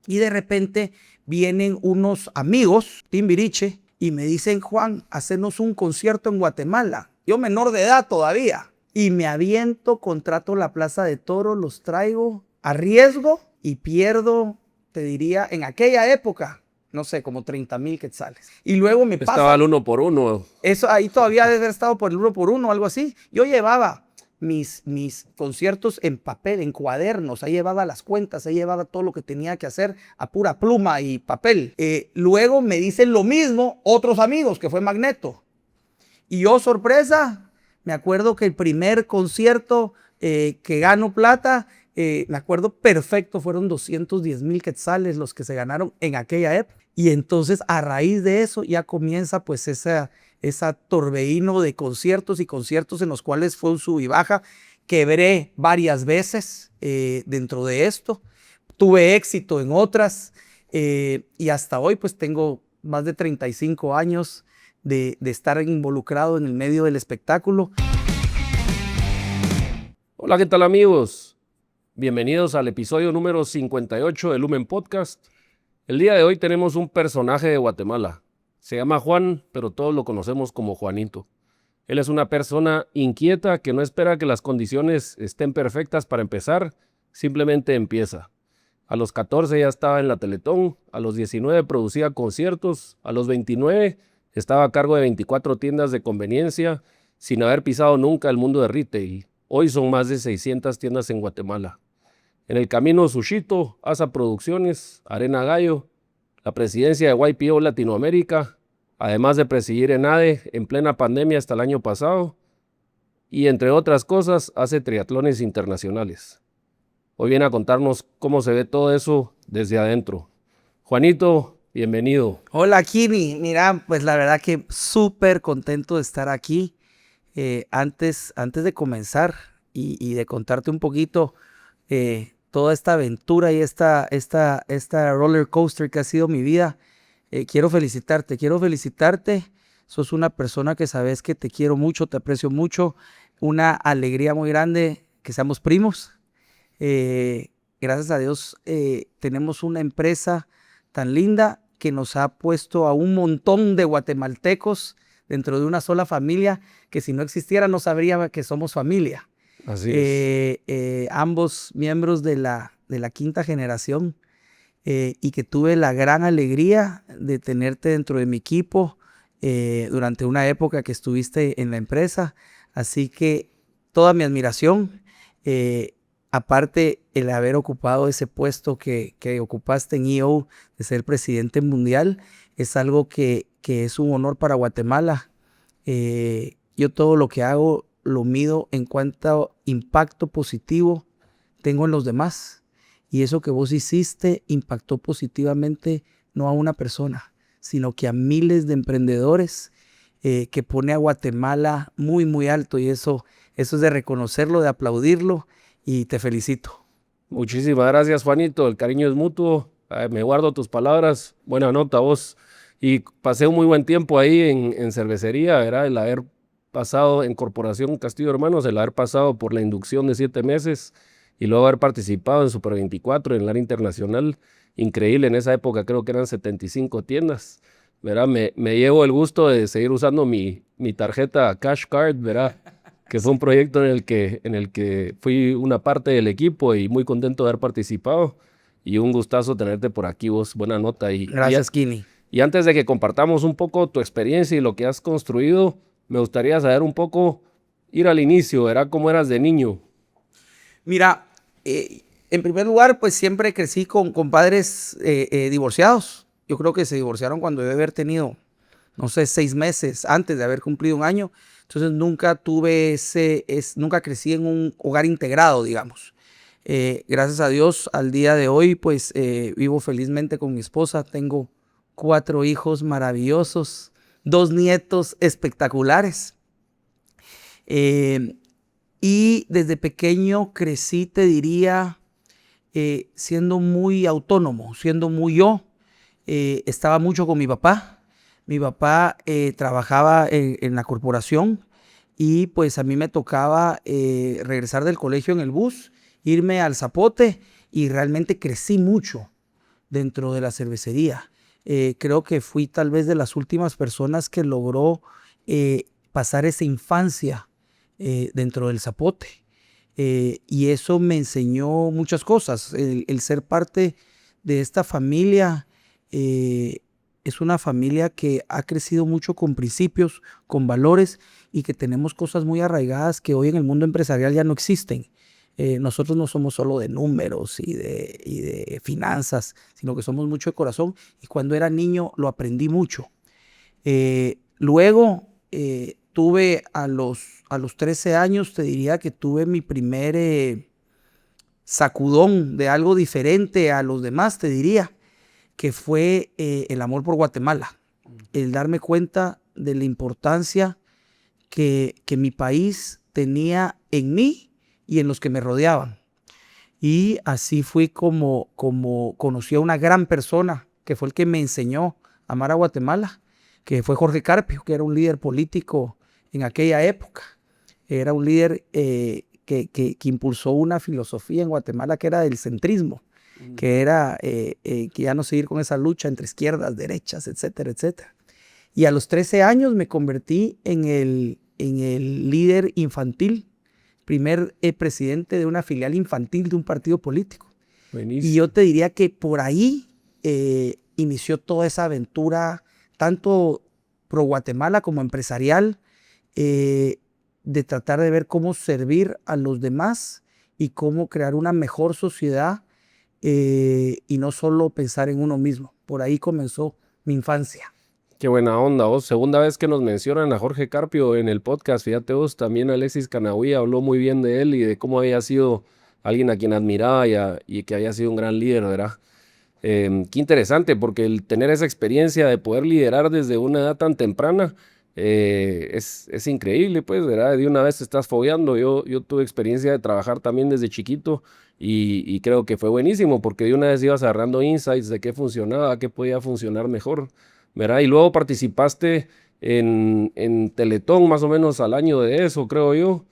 Y de repente vienen unos amigos, Timbiriche, y me dicen, Juan, hacernos un concierto en Guatemala. Yo menor de edad todavía. Y me aviento, contrato la Plaza de Toros, los traigo, arriesgo y pierdo, te diría, en aquella época, no sé, como 30,000 quetzales. Y luego me Estaba pasa. al 1 por 1. Eso ahí todavía debe haber estado por el 1 por 1 o algo así. Yo llevaba mis conciertos en papel, en cuadernos, ahí llevaba las cuentas, ahí llevaba todo lo que tenía que hacer a pura pluma y papel. Luego me dicen lo mismo otros amigos, que fue Magneto. Y yo, sorpresa, me acuerdo que el primer concierto que gano plata, me acuerdo perfecto, fueron 210,000 quetzales los que se ganaron en aquella época. Y entonces a raíz de eso ya comienza pues esa torbellino de conciertos y conciertos en los cuales fue un sub y baja. Quebré varias veces dentro de esto, tuve éxito en otras y hasta hoy pues tengo más de 35 años de estar involucrado en el medio del espectáculo. Hola, ¿qué tal amigos? Bienvenidos al episodio número 58 de Lumen Podcast. El día de hoy tenemos un personaje de Guatemala. Se llama Juan, pero todos lo conocemos como Juanito. Él es una persona inquieta que no espera que las condiciones estén perfectas para empezar, simplemente empieza. A los 14 ya estaba en la Teletón, a los 19 producía conciertos, a los 29 estaba a cargo de 24 tiendas de conveniencia, sin haber pisado nunca el mundo de retail. Hoy son más de 600 tiendas en Guatemala. En el camino Sushito, Asa Producciones, Arena Gallo, la presidencia de YPO Latinoamérica, además de presidir ENADE en plena pandemia hasta el año pasado, y entre otras cosas hace triatlones internacionales. Hoy viene a contarnos cómo se ve todo eso desde adentro. Juanito, bienvenido. Hola Kini, mira, pues la verdad que súper contento de estar aquí. Antes de comenzar y de contarte un poquito toda esta aventura y esta roller coaster que ha sido mi vida, quiero felicitarte. Sos una persona que sabes que te quiero mucho, te aprecio mucho. Una alegría muy grande que seamos primos. Gracias a Dios tenemos una empresa tan linda que nos ha puesto a un montón de guatemaltecos dentro de una sola familia, que si no existiera no sabría que somos familia. Así es. Ambos miembros de la quinta generación, y que tuve la gran alegría de tenerte dentro de mi equipo durante una época que estuviste en la empresa. Así que toda mi admiración. Aparte, el haber ocupado ese puesto que ocupaste en EO, de ser presidente mundial, es algo que es un honor para Guatemala. Yo todo lo que hago lo mido en cuanto impacto positivo tengo en los demás. Y eso que vos hiciste impactó positivamente no a una persona, sino que a miles de emprendedores que pone a Guatemala muy, muy alto. Y eso es de reconocerlo, de aplaudirlo. Y te felicito. Muchísimas gracias, Juanito. El cariño es mutuo. Me guardo tus palabras. Buena nota, vos. Y pasé un muy buen tiempo ahí en cervecería, ¿verdad? El haber pasado en Corporación Castillo Hermanos, el haber pasado por la inducción de 7 meses y luego haber participado en Super 24 en el área internacional. Increíble, en esa época creo que eran 75 tiendas, ¿verdad? Me llevo el gusto de seguir usando mi tarjeta Cash Card, ¿verdad? Que fue un proyecto en el que fui una parte del equipo y muy contento de haber participado. Y un gustazo tenerte por aquí, vos. Buena nota. Gracias, Kini. Y antes de que compartamos un poco tu experiencia y lo que has construido, me gustaría saber un poco, ir al inicio, ¿verdad? ¿Cómo eras de niño? Mira, en primer lugar, pues siempre crecí con padres divorciados. Yo creo que se divorciaron cuando debe haber tenido, no sé, 6 meses antes de haber cumplido un año. Entonces nunca nunca crecí en un hogar integrado, digamos. Gracias a Dios, al día de hoy, pues vivo felizmente con mi esposa. Tengo 4 hijos maravillosos, 2 nietos espectaculares. Y desde pequeño crecí, te diría, siendo muy autónomo, siendo muy yo. Estaba mucho con mi papá. Mi papá trabajaba en la corporación y pues a mí me tocaba regresar del colegio en el bus, irme al Zapote y realmente crecí mucho dentro de la cervecería. Creo que fui tal vez de las últimas personas que logró pasar esa infancia dentro del zapote. Y eso me enseñó muchas cosas. El ser parte de esta familia es una familia que ha crecido mucho con principios, con valores y que tenemos cosas muy arraigadas que hoy en el mundo empresarial ya no existen. Nosotros no somos solo de números y de finanzas, sino que somos mucho de corazón, y cuando era niño lo aprendí mucho. Luego tuve a los 13 años, te diría que tuve mi primer sacudón de algo diferente a los demás, te diría, que fue el amor por Guatemala, el darme cuenta de la importancia que mi país tenía en mí y en los que me rodeaban. Y así fui como conocí a una gran persona que fue el que me enseñó a amar a Guatemala, que fue Jorge Carpio, que era un líder político en aquella época. Era un líder que impulsó una filosofía en Guatemala que era del centrismo, que era que ya no seguir con esa lucha entre izquierdas, derechas, etcétera, etcétera. Y a los 13 años me convertí en el líder infantil, primer presidente de una filial infantil de un partido político. Buenísimo. Y yo te diría que por ahí inició toda esa aventura, tanto pro Guatemala como empresarial, de tratar de ver cómo servir a los demás y cómo crear una mejor sociedad y no solo pensar en uno mismo. Por ahí comenzó mi infancia. Qué buena onda, vos. Segunda vez que nos mencionan a Jorge Carpio en el podcast. Fíjate vos, también Alexis Canahui habló muy bien de él y de cómo había sido alguien a quien admiraba y que había sido un gran líder, ¿verdad? Qué interesante, porque el tener esa experiencia de poder liderar desde una edad tan temprana es increíble, pues, ¿verdad? De una vez te estás fogueando. Yo tuve experiencia de trabajar también desde chiquito y creo que fue buenísimo, porque de una vez ibas agarrando insights de qué funcionaba, qué podía funcionar mejor, ¿verdad? Y luego participaste en Teletón más o menos al año de eso, creo yo.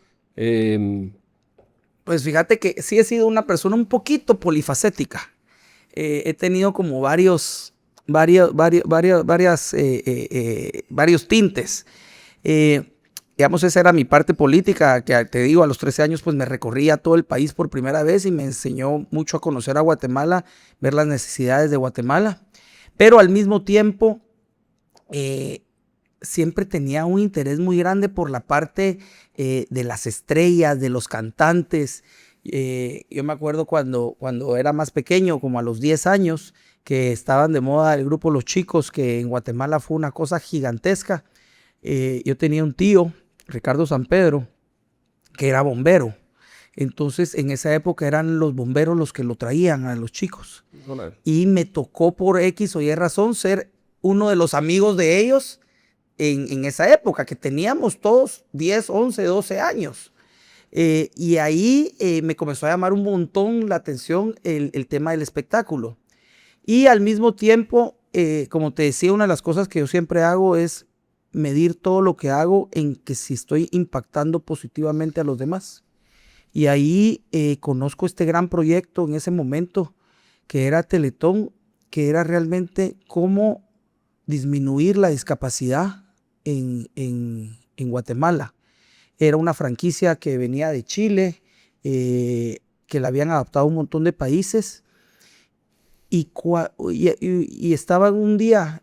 Pues fíjate que sí he sido una persona un poquito polifacética. He tenido como varios tintes. Digamos, esa era mi parte política, que te digo, a los 13 años pues me recorría todo el país por primera vez y me enseñó mucho a conocer a Guatemala, ver las necesidades de Guatemala. Pero al mismo tiempo, siempre tenía un interés muy grande por la parte de las estrellas, de los cantantes. Yo me acuerdo cuando era más pequeño, como a los 10 años, que estaban de moda el grupo Los Chicos, que en Guatemala fue una cosa gigantesca. Yo tenía un tío, Ricardo San Pedro, que era bombero. Entonces, en esa época eran los bomberos los que lo traían a Los Chicos. Hola. Y me tocó por X o Y razón ser uno de los amigos de ellos en esa época, que teníamos todos 10, 11, 12 años. Y ahí me comenzó a llamar un montón la atención el tema del espectáculo. Y al mismo tiempo, como te decía, una de las cosas que yo siempre hago es medir todo lo que hago en que si estoy impactando positivamente a los demás. Y ahí conozco este gran proyecto en ese momento, que era Teletón, que era realmente cómo disminuir la discapacidad en Guatemala. Era una franquicia que venía de Chile, que la habían adaptado a un montón de países. Y estaba un día,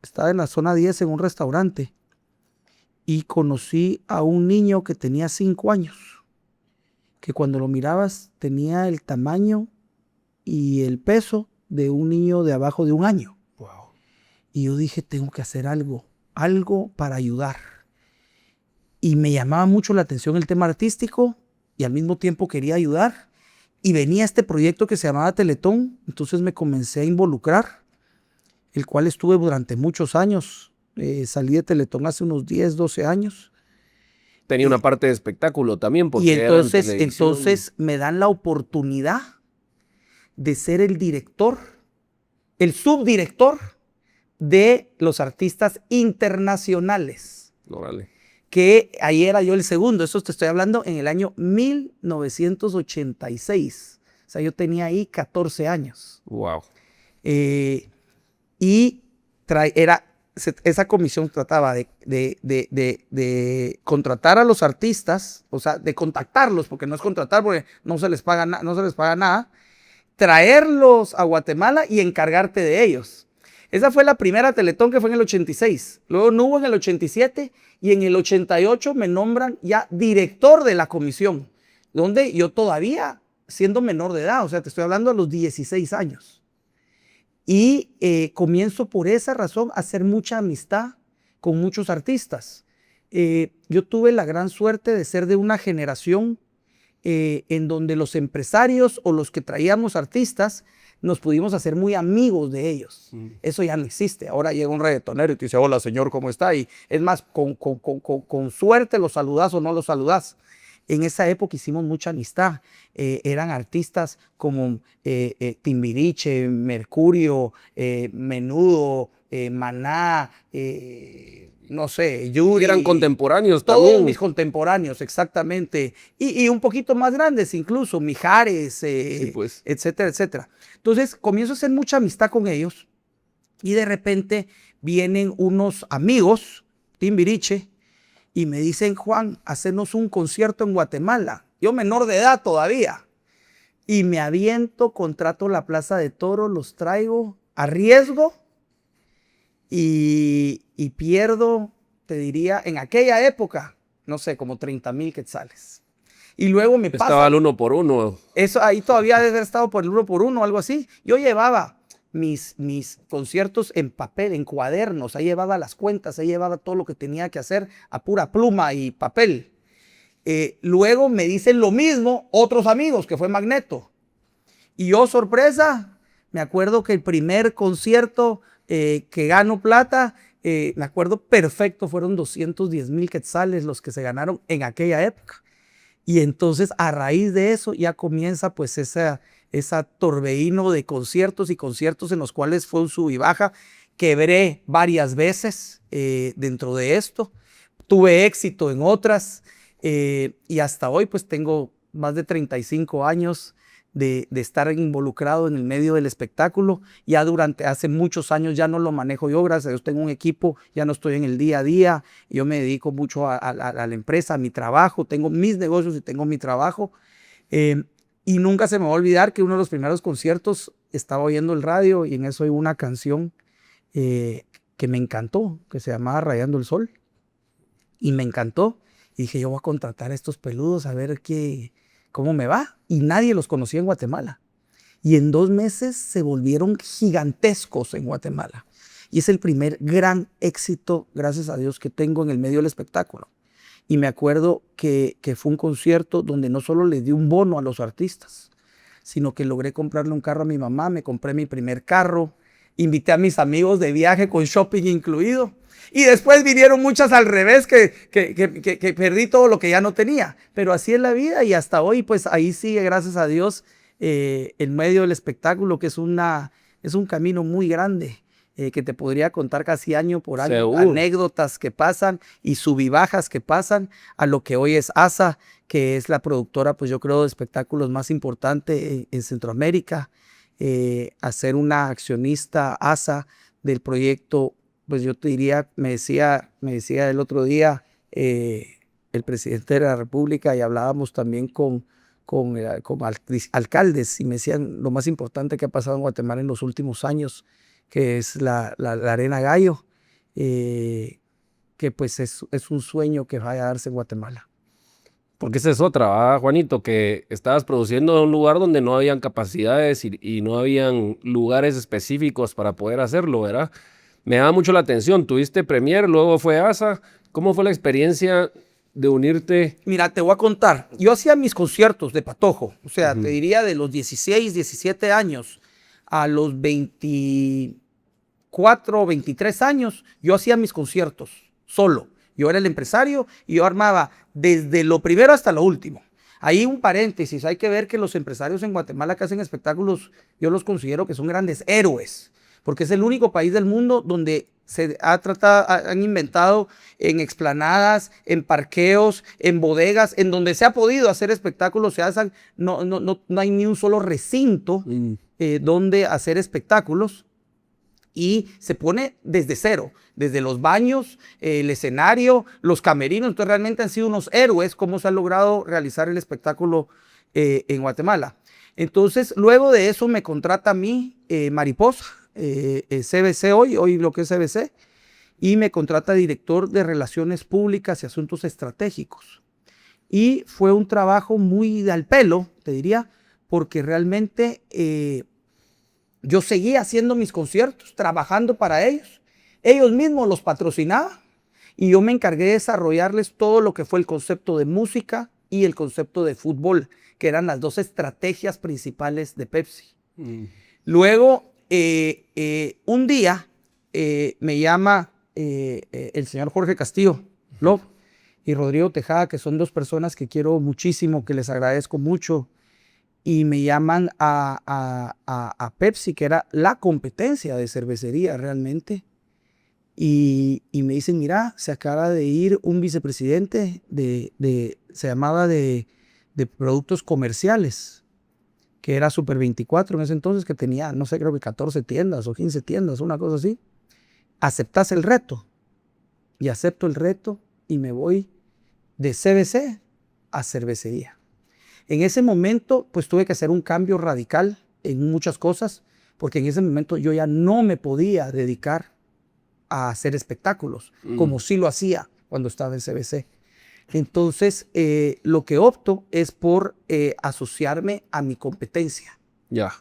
estaba en la zona 10 en un restaurante y conocí a un niño que tenía 5 años, que cuando lo mirabas tenía el tamaño y el peso de un niño de abajo de 1 año. Wow. Y yo dije, tengo que hacer algo para ayudar. Y me llamaba mucho la atención el tema artístico y al mismo tiempo quería ayudar. Y venía este proyecto que se llamaba Teletón, entonces me comencé a involucrar, el cual estuve durante muchos años. Salí de Teletón hace unos 10, 12 años. Tenía una parte de espectáculo también, porque Y era en televisión. entonces me dan la oportunidad de ser el director, el subdirector de los artistas internacionales. Órale. Que ahí era yo el segundo. Eso te estoy hablando en el año 1986. O sea, yo tenía ahí 14 años. Wow. Y esa comisión trataba de contratar a los artistas, o sea, de contactarlos, porque no es contratar, porque no se les paga nada, traerlos a Guatemala y encargarte de ellos. Esa fue la primera Teletón, que fue en el 86. Luego no hubo en el 87 y en el 88 me nombran ya director de la comisión, donde yo todavía siendo menor de edad, o sea, te estoy hablando a los 16 años. Y comienzo por esa razón a hacer mucha amistad con muchos artistas. Yo tuve la gran suerte de ser de una generación en donde los empresarios o los que traíamos artistas nos pudimos hacer muy amigos de ellos. Eso ya no existe. Ahora llega un reggaetonero y te dice, hola señor, ¿cómo está? Y es más, con suerte lo saludas o no lo saludas. En esa época hicimos mucha amistad. Eran artistas como Timbiriche, Mercurio, Menudo, Maná, no sé, Yuri. Eran contemporáneos todos también. mis contemporáneos, exactamente. Y un poquito más grandes incluso, Mijares, Sí, pues. etcétera, etcétera. Entonces comienzo a hacer mucha amistad con ellos y de repente vienen unos amigos, Timbiriche, y me dicen, Juan, hacernos un concierto en Guatemala. Yo menor de edad todavía. Y me aviento, contrato la Plaza de Toros, los traigo, arriesgo y pierdo, te diría, en aquella época, no sé, como 30,000 quetzales. Y luego me pasa. Estaba al 1 por 1. Eso ahí todavía debe haber estado por el 1 por 1 o algo así. Yo llevaba mis conciertos en papel, en cuadernos, ahí llevaba las cuentas, ahí llevaba todo lo que tenía que hacer a pura pluma y papel. Luego me dicen lo mismo otros amigos, que fue Magneto. Y yo, sorpresa, me acuerdo que el primer concierto que gano plata, me acuerdo perfecto, fueron 210,000 quetzales los que se ganaron en aquella época. Y entonces a raíz de eso ya comienza pues esa torbellino de conciertos y conciertos en los cuales fue un sub y baja. Quebré varias veces dentro de esto, tuve éxito en otras y hasta hoy pues tengo más de 35 años de estar involucrado en el medio del espectáculo. Ya hace muchos años ya no lo manejo yo, gracias a Dios tengo un equipo, ya no estoy en el día a día, yo me dedico mucho a la empresa, a mi trabajo, tengo mis negocios y tengo mi trabajo. Y nunca se me va a olvidar que uno de los primeros conciertos estaba oyendo el radio y en eso oí una canción que me encantó, que se llamaba Rayando el Sol. Y me encantó. Y dije, yo voy a contratar a estos peludos a ver cómo me va. Y nadie los conocía en Guatemala. Y en 2 meses se volvieron gigantescos en Guatemala. Y es el primer gran éxito, gracias a Dios, que tengo en el medio del espectáculo. Y me acuerdo que fue un concierto donde no solo le di un bono a los artistas, sino que logré comprarle un carro a mi mamá, me compré mi primer carro, invité a mis amigos de viaje con shopping incluido. Y después vinieron muchas al revés que perdí todo lo que ya no tenía. Pero así es la vida y hasta hoy pues ahí sigue, gracias a Dios, el medio del espectáculo, que es un camino muy grande. Que te podría contar casi año por año, Seguro. anécdotas que pasan y subibajas que pasan a lo que hoy es ASA, que es la productora, pues yo creo, de espectáculos más importante en Centroamérica. A ser una accionista ASA del proyecto, pues yo te diría, me decía el otro día el presidente de la República, y hablábamos también con alcaldes, y me decían lo más importante que ha pasado en Guatemala en los últimos años, que es la Arena Gallo, que pues es un sueño que vaya a darse en Guatemala. Porque esa es otra, ¿verdad, Juanito? Que estabas produciendo en un lugar donde no habían capacidades y no habían lugares específicos para poder hacerlo, ¿verdad? Me daba mucho la atención. Tuviste Premier, luego fue ASA. ¿Cómo fue la experiencia de unirte? Mira, te voy a contar. Yo hacía mis conciertos de patojo, o sea, te diría de los 16, 17 años a los 24, 23 años, yo hacía mis conciertos solo. Yo era el empresario y yo armaba desde lo primero hasta lo último. Ahí un paréntesis, hay que ver que los empresarios en Guatemala que hacen espectáculos, yo los considero que son grandes héroes, porque es el único país del mundo donde se han inventado en explanadas, en parqueos, en bodegas, en donde se ha podido hacer espectáculos, no hay ni un solo recinto donde hacer espectáculos. Y se pone desde cero, desde los baños, el escenario, los camerinos. Entonces realmente han sido unos héroes cómo se ha logrado realizar el espectáculo en Guatemala. Entonces luego de eso me contrata a mí Mariposa, CBC hoy lo que es CBC, y me contrata director de Relaciones Públicas y Asuntos Estratégicos. Y fue un trabajo muy al pelo, te diría, porque realmente yo seguía haciendo mis conciertos, trabajando para ellos. Ellos mismos los patrocinaban y yo me encargué de desarrollarles todo lo que fue el concepto de música y el concepto de fútbol, que eran las dos estrategias principales de Pepsi. Luego, un día me llama el señor Jorge Castillo, Love, y Rodrigo Tejada, que son dos personas que quiero muchísimo, que les agradezco mucho, y me llaman a Pepsi, que era la competencia de cervecería realmente, y me dicen, mira, se acaba de ir un vicepresidente se llamaba de productos comerciales, que era Super 24 en ese entonces, que tenía, no sé, creo que 14 tiendas o 15 tiendas, una cosa así. ¿Aceptas el reto? Y acepto el reto y me voy de CBC a cervecería. En ese momento, pues tuve que hacer un cambio radical en muchas cosas, porque en ese momento yo ya no me podía dedicar a hacer espectáculos, como sí lo hacía cuando estaba en CBC. Entonces, lo que opto es por asociarme a mi competencia. Ya.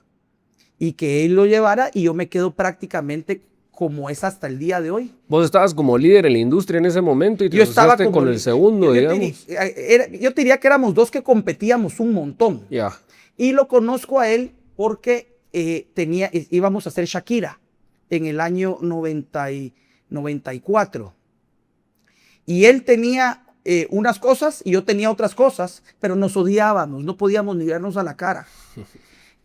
Y que él lo llevara y yo me quedo prácticamente como es hasta el día de hoy. Vos estabas como líder en la industria en ese momento y te asociaste con el segundo, digamos. Yo te diría que éramos dos que competíamos un montón. Ya. Y lo conozco a él porque íbamos a hacer Shakira en el año 94. Y él tenía unas cosas y yo tenía otras cosas, pero nos odiábamos, no podíamos ni vernos a la cara.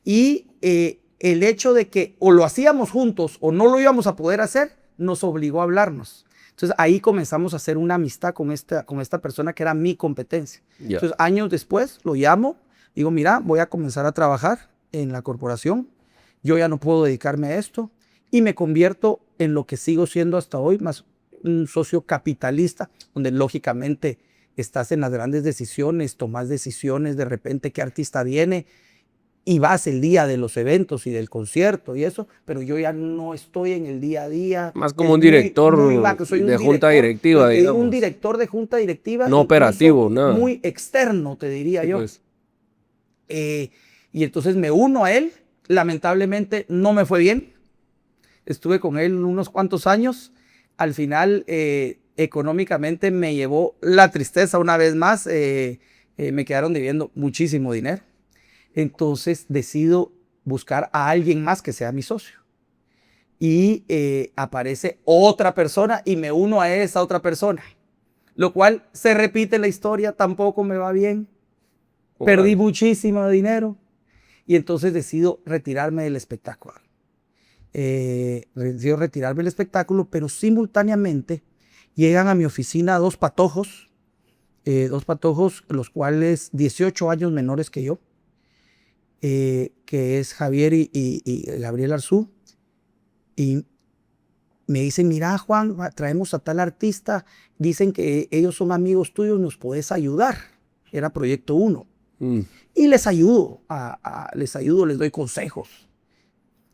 Y el hecho de que o lo hacíamos juntos o no lo íbamos a poder hacer, nos obligó a hablarnos. Entonces ahí comenzamos a hacer una amistad con esta persona que era mi competencia. Yeah. Entonces años después lo llamo, digo, mira, voy a comenzar a trabajar en la corporación, yo ya no puedo dedicarme a esto y me convierto en lo que sigo siendo hasta hoy, más un socio capitalista, donde lógicamente estás en las grandes decisiones, tomas decisiones, de repente qué artista viene, y vas el día de los eventos y del concierto y eso, pero yo ya no estoy en el día a día. Más como un director de junta directiva, digamos. Un director de junta directiva. No operativo, nada. Muy externo, te diría yo. Pues. Y entonces me uno a él. Lamentablemente no me fue bien. Estuve con él unos cuantos años. Al final, económicamente me llevó la tristeza una vez más. Me quedaron debiendo muchísimo dinero. Entonces decido buscar a alguien más que sea mi socio. Y aparece otra persona y me uno a esa otra persona. Lo cual se repite la historia, tampoco me va bien. Perdí muchísimo dinero. Y entonces decido retirarme del espectáculo. Decido retirarme del espectáculo, pero simultáneamente llegan a mi oficina dos patojos, los cuales 18 años menores que yo. Que es Javier y Gabriel Arzú, y me dicen, mira Juan, traemos a tal artista, dicen que ellos son amigos tuyos, ¿nos podés ayudar? Era Proyecto 1. Y les ayudo, les doy consejos.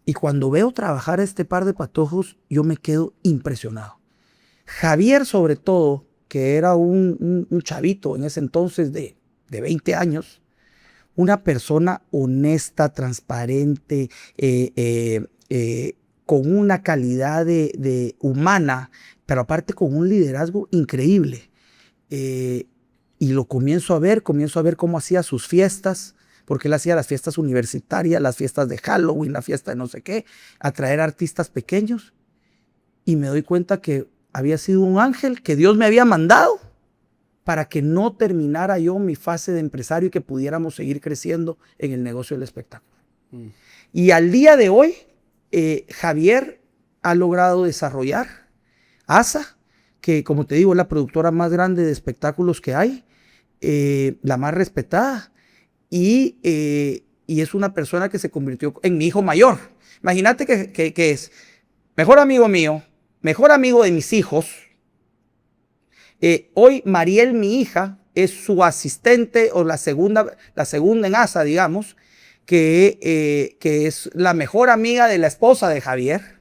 Y cuando veo trabajar a este par de patojos, yo me quedo impresionado. Javier, sobre todo, que era un chavito en ese entonces de 20 años, una persona honesta, transparente, con una calidad de humana, pero aparte con un liderazgo increíble. Y lo comienzo a ver cómo hacía sus fiestas, porque él hacía las fiestas universitarias, las fiestas de Halloween, la fiesta de no sé qué, atraer artistas pequeños. Y me doy cuenta que había sido un ángel que Dios me había mandado para que no terminara yo mi fase de empresario y que pudiéramos seguir creciendo en el negocio del espectáculo. Y al día de hoy, Javier ha logrado desarrollar ASA, que como te digo es la productora más grande de espectáculos que hay, la más respetada, y es una persona que se convirtió en mi hijo mayor. Imagínate que es mejor amigo mío, mejor amigo de mis hijos. Hoy Mariel, mi hija, es su asistente o la segunda en ASA, digamos, que es la mejor amiga de la esposa de Javier.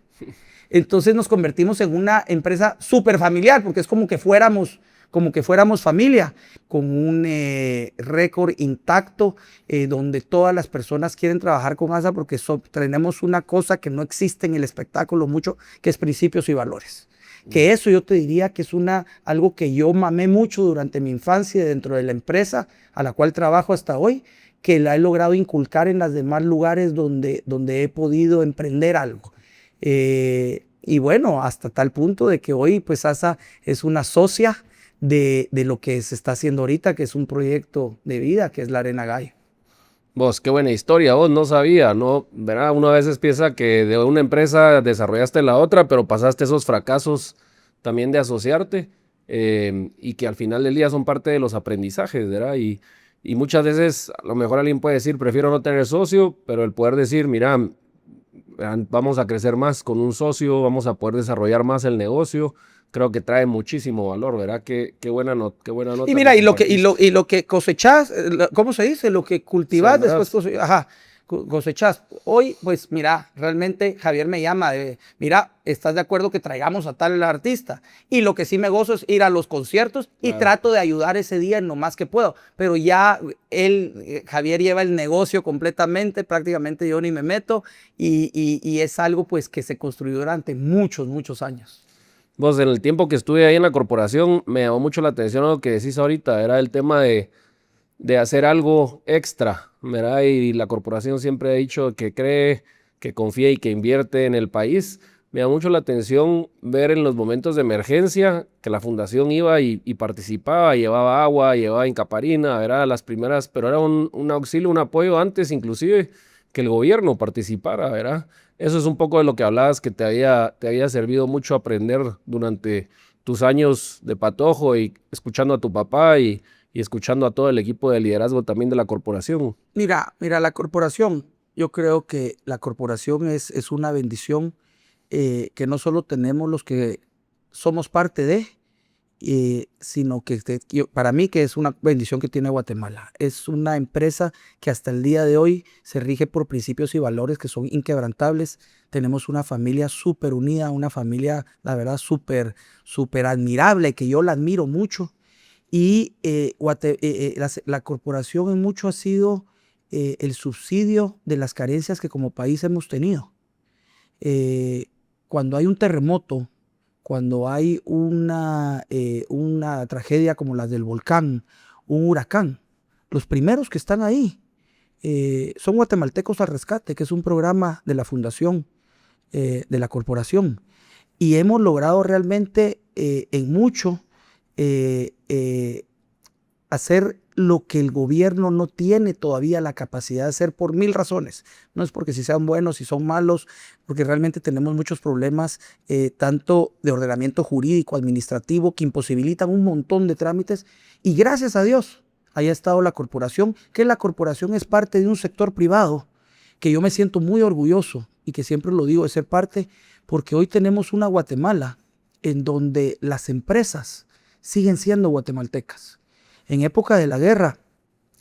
Entonces nos convertimos en una empresa súper familiar, porque es como que fuéramos familia, con un récord intacto, donde todas las personas quieren trabajar con ASA porque tenemos una cosa que no existe en el espectáculo mucho, que es principios y valores. Que eso yo te diría que es algo que yo mamé mucho durante mi infancia dentro de la empresa a la cual trabajo hasta hoy, que la he logrado inculcar en los demás lugares donde he podido emprender algo. Y bueno, hasta tal punto de que hoy pues ASA es una socia de lo que se está haciendo ahorita, que es un proyecto de vida, que es la Arena Gallo. Vos, qué buena historia, vos no sabía, ¿no? ¿Verdad? Uno a veces piensa que de una empresa desarrollaste la otra, pero pasaste esos fracasos también de asociarte, y que al final del día son parte de los aprendizajes, ¿verdad? Y muchas veces a lo mejor alguien puede decir, prefiero no tener socio, pero el poder decir, mira, vamos a crecer más con un socio, vamos a poder desarrollar más el negocio, creo que trae muchísimo valor, ¿verdad? Qué buena nota. Y mira, y lo que cosechás, ¿cómo se dice? Lo que cultivás, después cosechás. Hoy, pues mira, realmente Javier me llama, mira, ¿estás de acuerdo que traigamos a tal artista? Y lo que sí me gozo es ir a los conciertos y trato de ayudar ese día en lo más que puedo. Pero ya Javier lleva el negocio completamente, prácticamente yo ni me meto, y es algo pues que se construyó durante muchos, muchos años. Vos, en el tiempo que estuve ahí en la corporación, me llamó mucho la atención lo que decís ahorita, era el tema de hacer algo extra, ¿verdad? Y la corporación siempre ha dicho que cree, que confía y que invierte en el país. Me da mucho la atención ver en los momentos de emergencia que la fundación iba y participaba, llevaba agua, llevaba incaparina, ¿verdad? Las primeras, pero era un auxilio, un apoyo antes inclusive que el gobierno participara, ¿verdad? Eso es un poco de lo que hablabas, que te había servido mucho aprender durante tus años de patojo y escuchando a tu papá y escuchando a todo el equipo de liderazgo también de la corporación. Mira, la corporación, yo creo que la corporación es una bendición, que no solo tenemos los que somos parte de, sino que para mí que es una bendición que tiene Guatemala. Es una empresa que hasta el día de hoy se rige por principios y valores que son inquebrantables. Tenemos una familia súper unida, una familia, la verdad, súper admirable, que yo la admiro mucho. Y la corporación en mucho ha sido el subsidio de las carencias que como país hemos tenido. Cuando hay un terremoto, cuando hay una tragedia como la del volcán, un huracán, los primeros que están ahí son Guatemaltecos al Rescate, que es un programa de la fundación, de la corporación. Y hemos logrado realmente en mucho hacer lo que el gobierno no tiene todavía la capacidad de hacer por 1000 razones. No es porque si sean buenos, si son malos, porque realmente tenemos muchos problemas, tanto de ordenamiento jurídico, administrativo, que imposibilitan un montón de trámites. Y gracias a Dios, ahí ha estado la corporación, que la corporación es parte de un sector privado, que yo me siento muy orgulloso y que siempre lo digo de ser parte, porque hoy tenemos una Guatemala en donde las empresas siguen siendo guatemaltecas. En época de la guerra,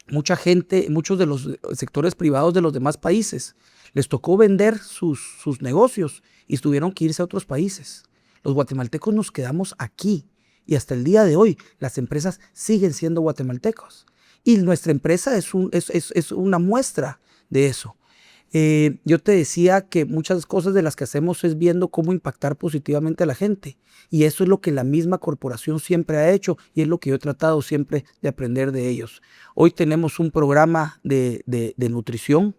mucha gente, muchos de los sectores privados de los demás países, les tocó vender sus negocios y tuvieron que irse a otros países. Los guatemaltecos nos quedamos aquí y hasta el día de hoy las empresas siguen siendo guatemaltecos. Y nuestra empresa es una muestra de eso. Yo te decía que muchas cosas de las que hacemos es viendo cómo impactar positivamente a la gente. Y eso es lo que la misma corporación siempre ha hecho y es lo que yo he tratado siempre de aprender de ellos. Hoy tenemos un programa de nutrición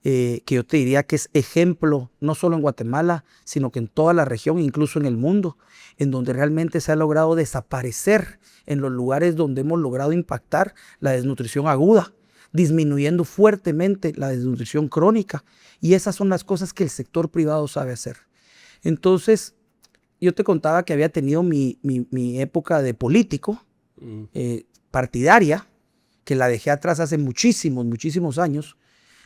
que yo te diría que es ejemplo no solo en Guatemala, sino que en toda la región, incluso en el mundo, en donde realmente se ha logrado desaparecer en los lugares donde hemos logrado impactar la desnutrición aguda, disminuyendo fuertemente la desnutrición crónica. Y esas son las cosas que el sector privado sabe hacer. Entonces, yo te contaba que había tenido mi época de político, partidaria, que la dejé atrás hace muchísimos años,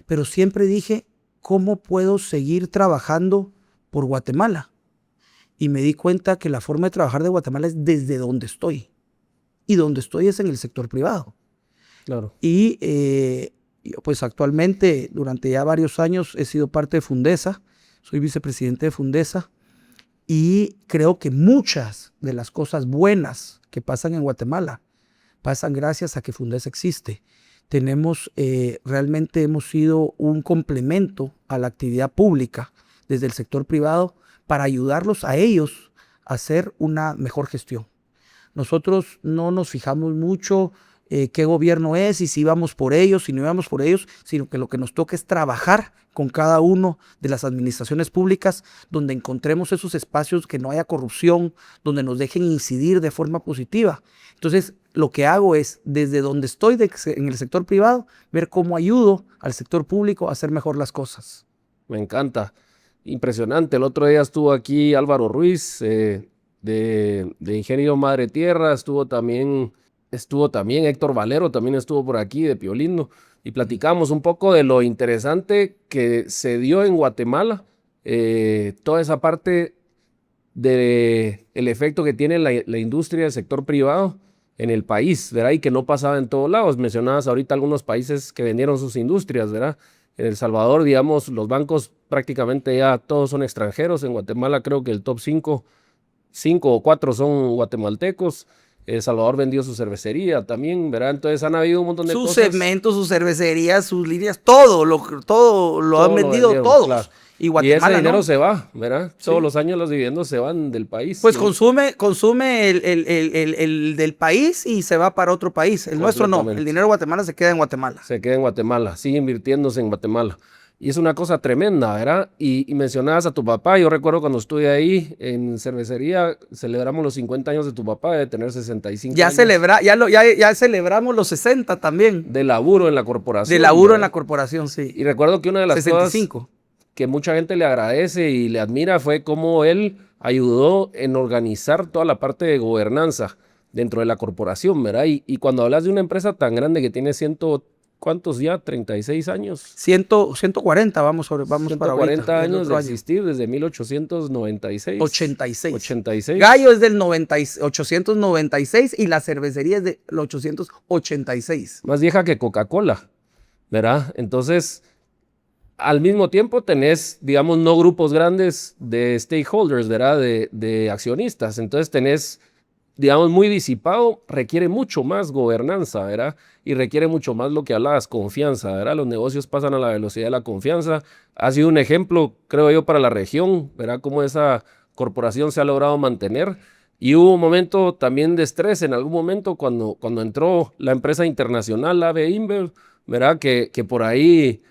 pero siempre dije, ¿cómo puedo seguir trabajando por Guatemala? Y me di cuenta que la forma de trabajar de Guatemala es desde donde estoy. Y donde estoy es en el sector privado. Claro. Y yo pues actualmente, durante ya varios años, he sido parte de Fundesa. Soy vicepresidente de Fundesa. Y creo que muchas de las cosas buenas que pasan en Guatemala pasan gracias a que Fundesa existe. Realmente hemos sido un complemento a la actividad pública desde el sector privado para ayudarlos a ellos a hacer una mejor gestión. Nosotros no nos fijamos mucho qué gobierno es y si íbamos por ellos, si no íbamos por ellos, sino que lo que nos toca es trabajar con cada uno de las administraciones públicas donde encontremos esos espacios que no haya corrupción, donde nos dejen incidir de forma positiva. Entonces, lo que hago es, desde donde estoy en el sector privado, ver cómo ayudo al sector público a hacer mejor las cosas. Me encanta. Impresionante. El otro día estuvo aquí Álvaro Ruiz, de Ingenio Madre Tierra, estuvo también Héctor Valero, también estuvo por aquí de Piolindo, y platicamos un poco de lo interesante que se dio en Guatemala, toda esa parte del efecto que tiene la industria del sector privado en el país, ¿verdad? Y que no pasaba en todos lados. Mencionabas ahorita algunos países que vendieron sus industrias, ¿verdad? En El Salvador, digamos, los bancos prácticamente ya todos son extranjeros. En Guatemala creo que el top 5 o 4 son guatemaltecos. El Salvador vendió su cervecería también, ¿verdad? Entonces han habido un montón de cosas. Sus segmentos, sus cervecerías, sus líneas, todo lo han vendido vendieron, todos. claro. Y Guatemala, ese dinero ¿no? se va, ¿verdad? Sí. Todos los años los dividendos se van del país. Pues consume el del país y se va para otro país. El nuestro no. El dinero de Guatemala se queda en Guatemala. Se queda en Guatemala, sigue invirtiéndose en Guatemala. Y es una cosa tremenda, ¿verdad? Y mencionabas a tu papá. Yo recuerdo cuando estuve ahí en cervecería, celebramos los 50 años de tu papá, de tener 65 años. Ya celebramos los 60 también. De laburo en la corporación. De laburo, ¿verdad? En la corporación, sí. Y recuerdo que una de las 65. cosas que mucha gente le agradece y le admira fue cómo él ayudó en organizar toda la parte de gobernanza dentro de la corporación, ¿verdad? Y cuando hablas de una empresa tan grande que tiene ¿cuántos ya? 36 años. 140 vamos para ahorita. 140 años de existir desde 1896. 86. Gallo es del 896 y la cervecería es del 886. Más vieja que Coca-Cola, ¿verdad? Entonces, al mismo tiempo tenés, digamos, no grupos grandes de stakeholders, ¿verdad? De accionistas. Entonces tenés, digamos, muy disipado, requiere mucho más gobernanza, ¿verdad? Y requiere mucho más lo que hablabas, confianza, ¿verdad? Los negocios pasan a la velocidad de la confianza. Ha sido un ejemplo, creo yo, para la región, ¿verdad? Cómo esa corporación se ha logrado mantener. Y hubo un momento también de estrés en algún momento cuando entró la empresa internacional, AB InBev, ¿verdad? Que por ahí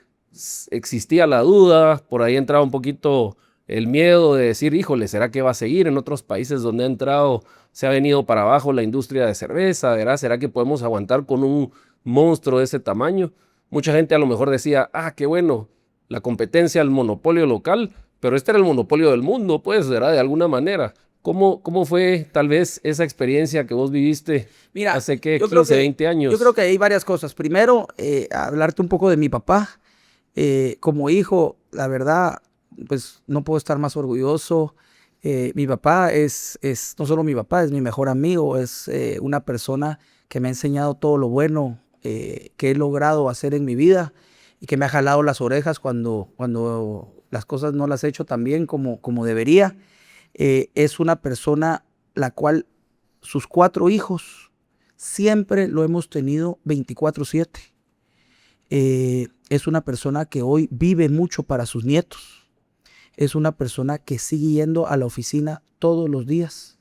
existía la duda, por ahí entraba un poquito el miedo de decir, híjole, ¿será que va a seguir? En otros países donde ha entrado se ha venido para abajo la industria de cerveza, ¿verdad? ¿Será que podemos aguantar con un monstruo de ese tamaño? Mucha gente a lo mejor decía, qué bueno, la competencia, el monopolio local, pero este era el monopolio del mundo, pues, ¿verdad? De alguna manera. ¿Cómo fue tal vez esa experiencia que vos viviste hace 15, 20 años? Yo creo que hay varias cosas. Primero, hablarte un poco de mi papá. Como hijo, la verdad, pues no puedo estar más orgulloso. Mi papá es no solo mi papá, es mi mejor amigo, es una persona que me ha enseñado todo lo bueno que he logrado hacer en mi vida y que me ha jalado las orejas cuando las cosas no las he hecho tan bien como debería. Es una persona la cual sus 4 hijos siempre lo hemos tenido 24/7. Es una persona que hoy vive mucho para sus nietos. Es una persona que sigue yendo a la oficina todos los días.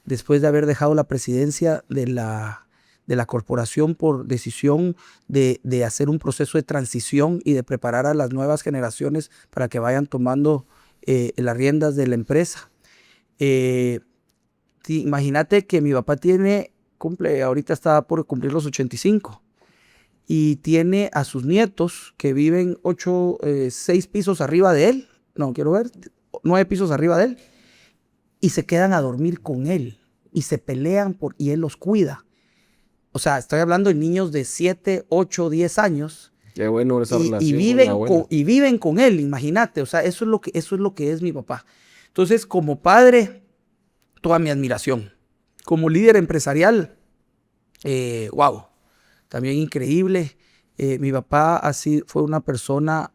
Después de haber dejado la presidencia de la corporación por decisión de hacer un proceso de transición y de preparar a las nuevas generaciones para que vayan tomando las riendas de la empresa. Imagínate que mi papá ahorita está por cumplir los 85. Y tiene a sus nietos que viven 6 pisos arriba de él. No, quiero ver. 9 pisos arriba de él, y se quedan a dormir con él, y se pelean y él los cuida. O sea, estoy hablando de niños de 7, 8, 10 años. Qué bueno esa relación. Y viven con él, imagínate. O sea, eso es lo que es mi papá. Entonces, como padre, toda mi admiración. Como líder empresarial, wow, también increíble. Mi papá ha sido una persona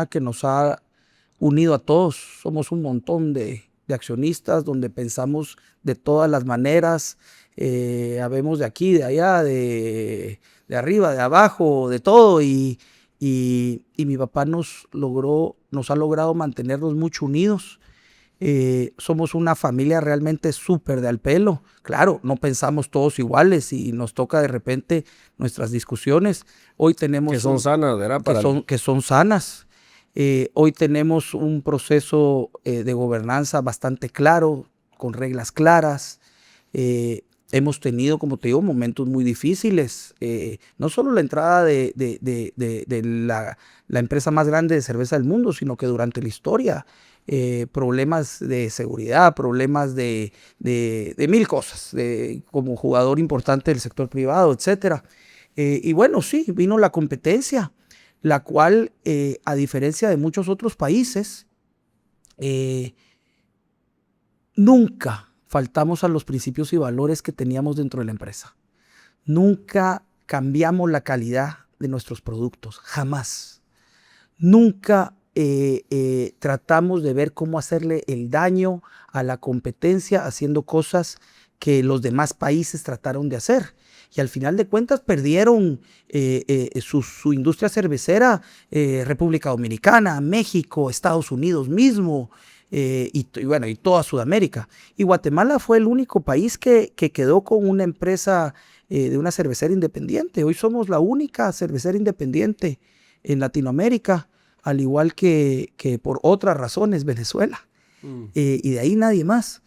que nos ha unido a todos. Somos un montón de accionistas donde pensamos de todas las maneras. Habemos de aquí, de allá, de arriba, de abajo, de todo. Y mi papá nos ha logrado mantenernos mucho unidos. Somos una familia realmente súper de al pelo. Claro, no pensamos todos iguales y nos toca de repente nuestras discusiones. Hoy tenemos... Que son sanas, ¿verdad? Que son sanas. Hoy tenemos un proceso de gobernanza bastante claro, con reglas claras. Hemos tenido, como te digo, momentos muy difíciles. No solo la entrada de la empresa más grande de cerveza del mundo, sino que durante la historia. Problemas de seguridad, problemas de mil cosas, como jugador importante del sector privado, etc. Y bueno, sí, vino la competencia, la cual, a diferencia de muchos otros países, nunca faltamos a los principios y valores que teníamos dentro de la empresa. Nunca cambiamos la calidad de nuestros productos, jamás. Nunca tratamos de ver cómo hacerle el daño a la competencia haciendo cosas que los demás países trataron de hacer. Y al final de cuentas perdieron su industria cervecera, República Dominicana, México, Estados Unidos mismo, y toda Sudamérica. Y Guatemala fue el único país que quedó con una empresa de una cervecera independiente. Hoy somos la única cervecera independiente en Latinoamérica, al igual que por otras razones Venezuela. Y de ahí nadie más.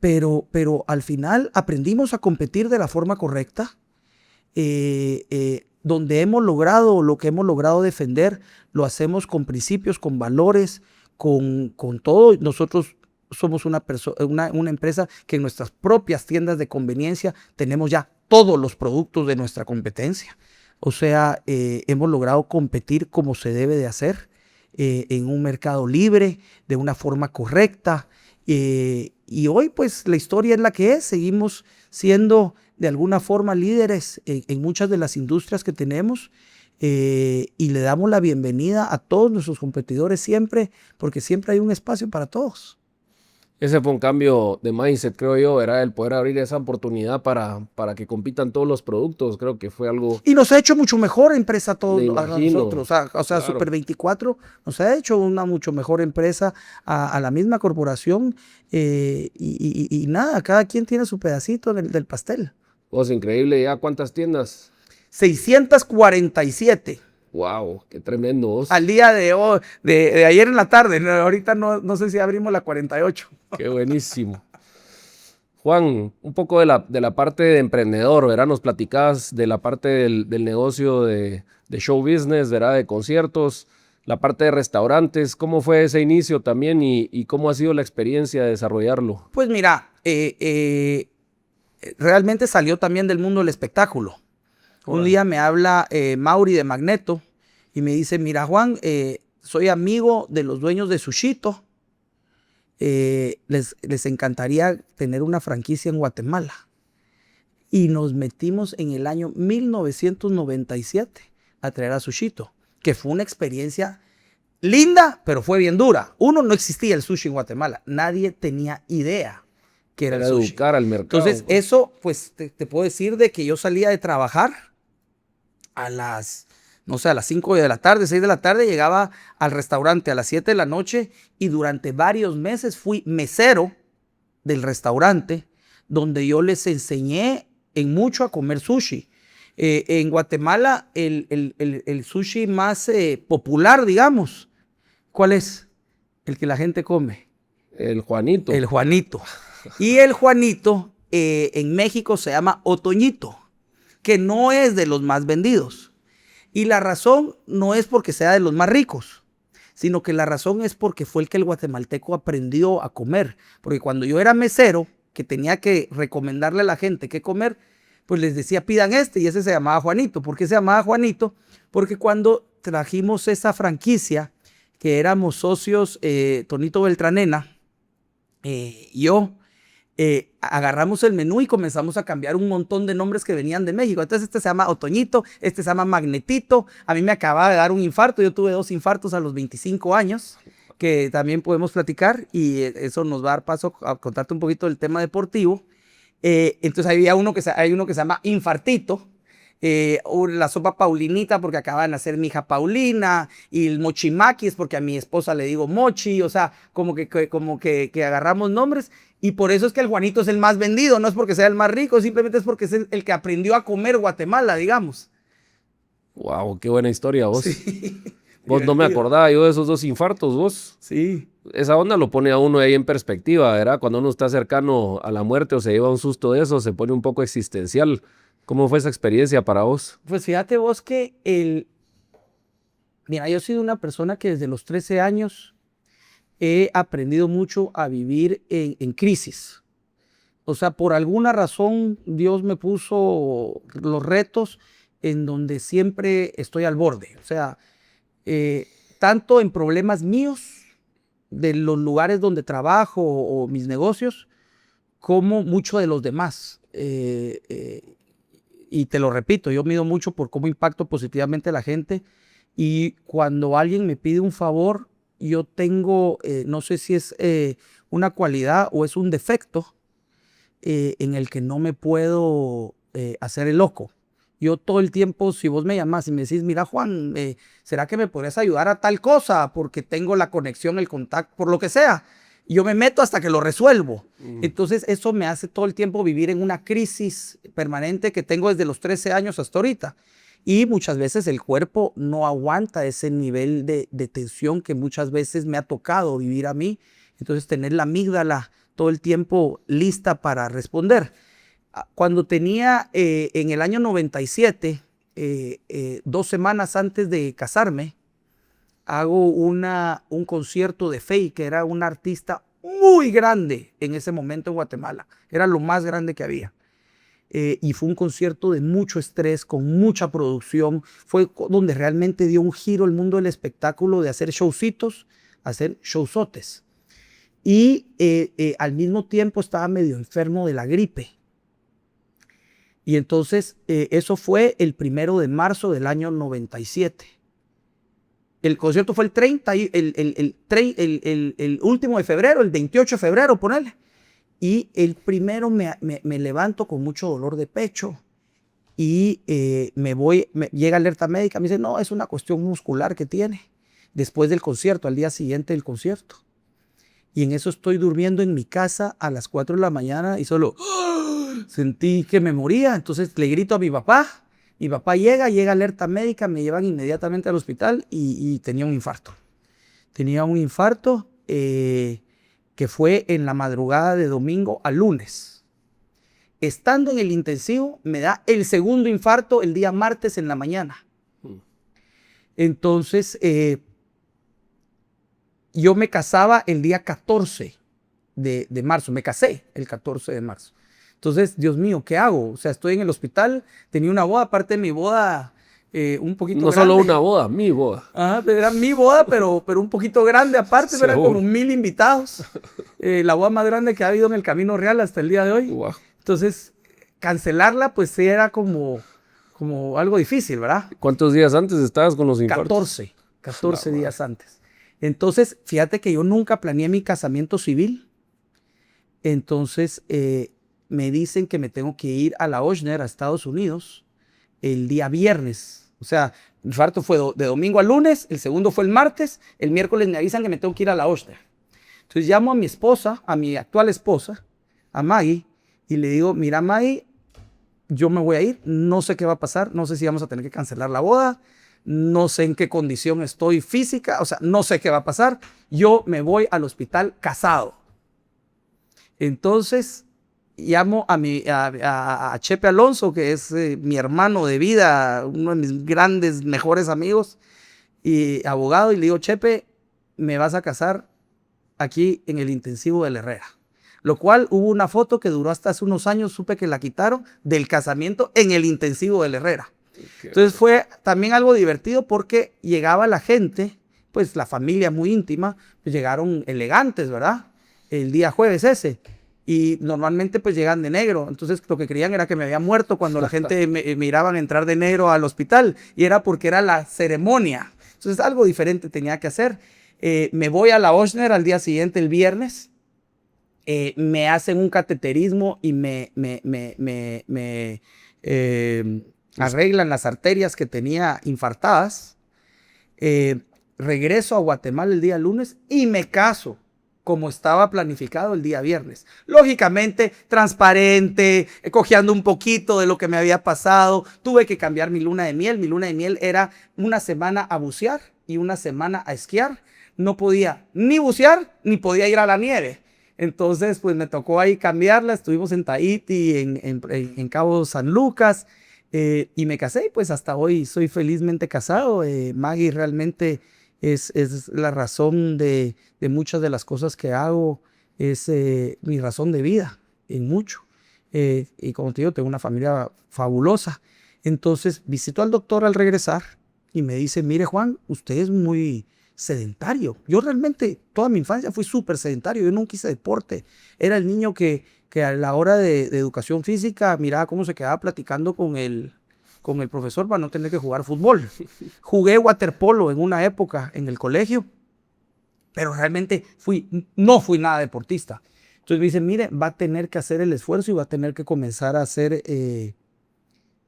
Pero al final aprendimos a competir de la forma correcta. Donde hemos logrado lo que hemos logrado defender, lo hacemos con principios, con valores, con todo. Nosotros somos una empresa que en nuestras propias tiendas de conveniencia tenemos ya todos los productos de nuestra competencia. O sea, hemos logrado competir como se debe de hacer, en un mercado libre, de una forma correcta. Y hoy, pues, la historia es la que es. Seguimos siendo, de alguna forma, líderes en muchas de las industrias que tenemos. Y le damos la bienvenida a todos nuestros competidores siempre, porque siempre hay un espacio para todos. Ese fue un cambio de mindset, creo yo, era el poder abrir esa oportunidad para que compitan todos los productos. Creo que fue algo... Y nos ha hecho mucho mejor empresa a todos nosotros. O sea, claro. Super 24 nos ha hecho una mucho mejor empresa a la misma corporación. Y nada, cada quien tiene su pedacito del pastel. Pues increíble. ¿Ya cuántas tiendas? 647. Wow, qué tremendo. Al día de ayer en la tarde. Ahorita no sé si abrimos la 48. Qué buenísimo. Juan, un poco de la parte de emprendedor, ¿verdad? Nos platicabas de la parte del negocio de show business, ¿verdad? De conciertos, la parte de restaurantes. ¿Cómo fue ese inicio también y cómo ha sido la experiencia de desarrollarlo? Pues mira, realmente salió también del mundo del espectáculo. Un día me habla Mauri de Magneto y me dice, mira Juan, soy amigo de los dueños de Sushito. Les encantaría tener una franquicia en Guatemala. Y nos metimos en el año 1997 a traer a Sushito, que fue una experiencia linda, pero fue bien dura. Uno, no existía el sushi en Guatemala. Nadie tenía idea que era el sushi. Educar al mercado. Entonces, eso, pues, te puedo decir de que yo salía de trabajar a las 5 de la tarde, 6 de la tarde, llegaba al restaurante a las 7 de la noche y durante varios meses fui mesero del restaurante, donde yo les enseñé en mucho a comer sushi. En Guatemala, el sushi más popular, digamos, ¿cuál es? El que la gente come. El Juanito. El Juanito. Y el Juanito en México se llama Otoñito, que no es de los más vendidos. Y la razón no es porque sea de los más ricos, sino que la razón es porque fue el que el guatemalteco aprendió a comer. Porque cuando yo era mesero, que tenía que recomendarle a la gente qué comer, pues les decía pidan este y ese se llamaba Juanito. ¿Por qué se llamaba Juanito? Porque cuando trajimos esa franquicia, que éramos socios, Tonito Beltranena, yo, agarramos el menú y comenzamos a cambiar un montón de nombres que venían de México. Entonces este se llama Otoñito, este se llama Magnetito. A mí me acababa de dar un infarto, yo tuve 2 infartos a los 25 años, que también podemos platicar y eso nos va a dar paso a contarte un poquito del tema deportivo. Entonces hay uno que se llama Infartito. La sopa Paulinita porque acaba de nacer mi hija Paulina, y el mochimaki es porque a mi esposa le digo mochi, o sea, como que agarramos nombres, y por eso es que el Juanito es el más vendido, no es porque sea el más rico, simplemente es porque es el que aprendió a comer Guatemala, digamos. Wow, qué buena historia vos. Sí. Vos no me acordaba yo de esos 2 infartos, vos. Sí. Esa onda lo pone a uno ahí en perspectiva, ¿verdad? Cuando uno está cercano a la muerte o se lleva un susto de eso, se pone un poco existencial. ¿Cómo fue esa experiencia para vos? Pues fíjate vos que mira, yo he sido una persona que desde los 13 años he aprendido mucho a vivir en crisis. O sea, por alguna razón Dios me puso los retos en donde siempre estoy al borde. O sea, tanto en problemas míos, de los lugares donde trabajo o mis negocios, como mucho de los demás. Y te lo repito, yo mido mucho por cómo impacto positivamente a la gente, y cuando alguien me pide un favor, yo tengo, no sé si es una cualidad o es un defecto, en el que no me puedo hacer el loco. Yo todo el tiempo, si vos me llamás y me decís, mira Juan, ¿será que me podrías ayudar a tal cosa? Porque tengo la conexión, el contacto, por lo que sea. Yo me meto hasta que lo resuelvo. Entonces eso me hace todo el tiempo vivir en una crisis permanente que tengo desde los 13 años hasta ahorita. Y muchas veces el cuerpo no aguanta ese nivel de tensión que muchas veces me ha tocado vivir a mí. Entonces tener la amígdala todo el tiempo lista para responder. Cuando tenía en el año 97, 2 semanas antes de casarme, hago un concierto de Faye, que era una artista muy grande en ese momento en Guatemala. Era lo más grande que había. Y fue un concierto de mucho estrés, con mucha producción. Fue donde realmente dio un giro el mundo del espectáculo, de hacer showcitos a hacer showzotes. Y al mismo tiempo estaba medio enfermo de la gripe. Y entonces eso fue el 1 de marzo del año 97. El concierto fue el 30, el último de febrero, el 28 de febrero, ponele. Y el primero me levanto con mucho dolor de pecho y llega alerta médica, me dice, no, es una cuestión muscular que tiene. Después del concierto, al día siguiente del concierto. Y en eso estoy durmiendo en mi casa a las 4 de la mañana y solo sentí que me moría. Entonces le grito a mi papá. Mi papá llega alerta médica, me llevan inmediatamente al hospital y tenía un infarto. Tenía un infarto que fue en la madrugada de domingo a lunes. Estando en el intensivo, me da el segundo infarto el día martes en la mañana. Entonces, yo me casaba el día 14 de marzo. Me casé el 14 de marzo. Entonces, Dios mío, ¿qué hago? O sea, estoy en el hospital, tenía una boda, aparte de mi boda, un poquito no grande. No solo una boda, mi boda. Ajá, era mi boda, pero un poquito grande aparte, eran como 1000 invitados. La boda más grande que ha habido en el Camino Real hasta el día de hoy. Wow. Entonces, cancelarla, pues era como algo difícil, ¿verdad? ¿Cuántos días antes estabas con los infartos? 14 días antes. Entonces, fíjate que yo nunca planeé mi casamiento civil. Entonces, me dicen que me tengo que ir a la Ochsner, a Estados Unidos, el día viernes. O sea, el infarto fue de domingo a lunes, el segundo fue el martes, el miércoles me avisan que me tengo que ir a la Ochsner. Entonces llamo a mi esposa, a mi actual esposa, a Maggie, y le digo, mira Maggie, yo me voy a ir, no sé qué va a pasar, no sé si vamos a tener que cancelar la boda, no sé en qué condición estoy física, o sea, no sé qué va a pasar, yo me voy al hospital casado. Entonces llamo a Chepe Alonso, que es mi hermano de vida, uno de mis grandes, mejores amigos y abogado, y le digo, Chepe, me vas a casar aquí en el intensivo del Herrera. Lo cual hubo una foto que duró hasta hace unos años, supe que la quitaron, del casamiento en el intensivo del Herrera. Entonces fue también algo divertido porque llegaba la gente, pues la familia muy íntima, pues llegaron elegantes, ¿verdad? El día jueves ese. Y normalmente pues llegan de negro. Entonces lo que creían era que me había muerto cuando la gente me miraban entrar de negro al hospital. Y era porque era la ceremonia. Entonces algo diferente tenía que hacer. Me voy a la Ochsner al día siguiente, el viernes. Me hacen un cateterismo y me arreglan las arterias que tenía infartadas. Regreso a Guatemala el día lunes y me caso como estaba planificado el día viernes. Lógicamente, transparente, cojeando un poquito de lo que me había pasado. Tuve que cambiar mi luna de miel. Mi luna de miel era una semana a bucear y una semana a esquiar. No podía ni bucear ni podía ir a la nieve. Entonces, pues me tocó ahí cambiarla. Estuvimos en Tahití, en Cabo San Lucas, y me casé. Pues hasta hoy soy felizmente casado. Maggie realmente es la razón de muchas de las cosas que hago. Es mi razón de vida en mucho. Y como te digo, tengo una familia fabulosa. Entonces, visito al doctor al regresar y me dice, mire Juan, usted es muy sedentario. Yo realmente toda mi infancia fui súper sedentario. Yo nunca hice deporte. Era el niño que a la hora de educación física miraba cómo se quedaba platicando con el profesor para no tener que jugar fútbol. Jugué waterpolo en una época en el colegio, pero realmente no fui nada deportista. Entonces me dicen, mire, va a tener que hacer el esfuerzo y va a tener que comenzar a hacer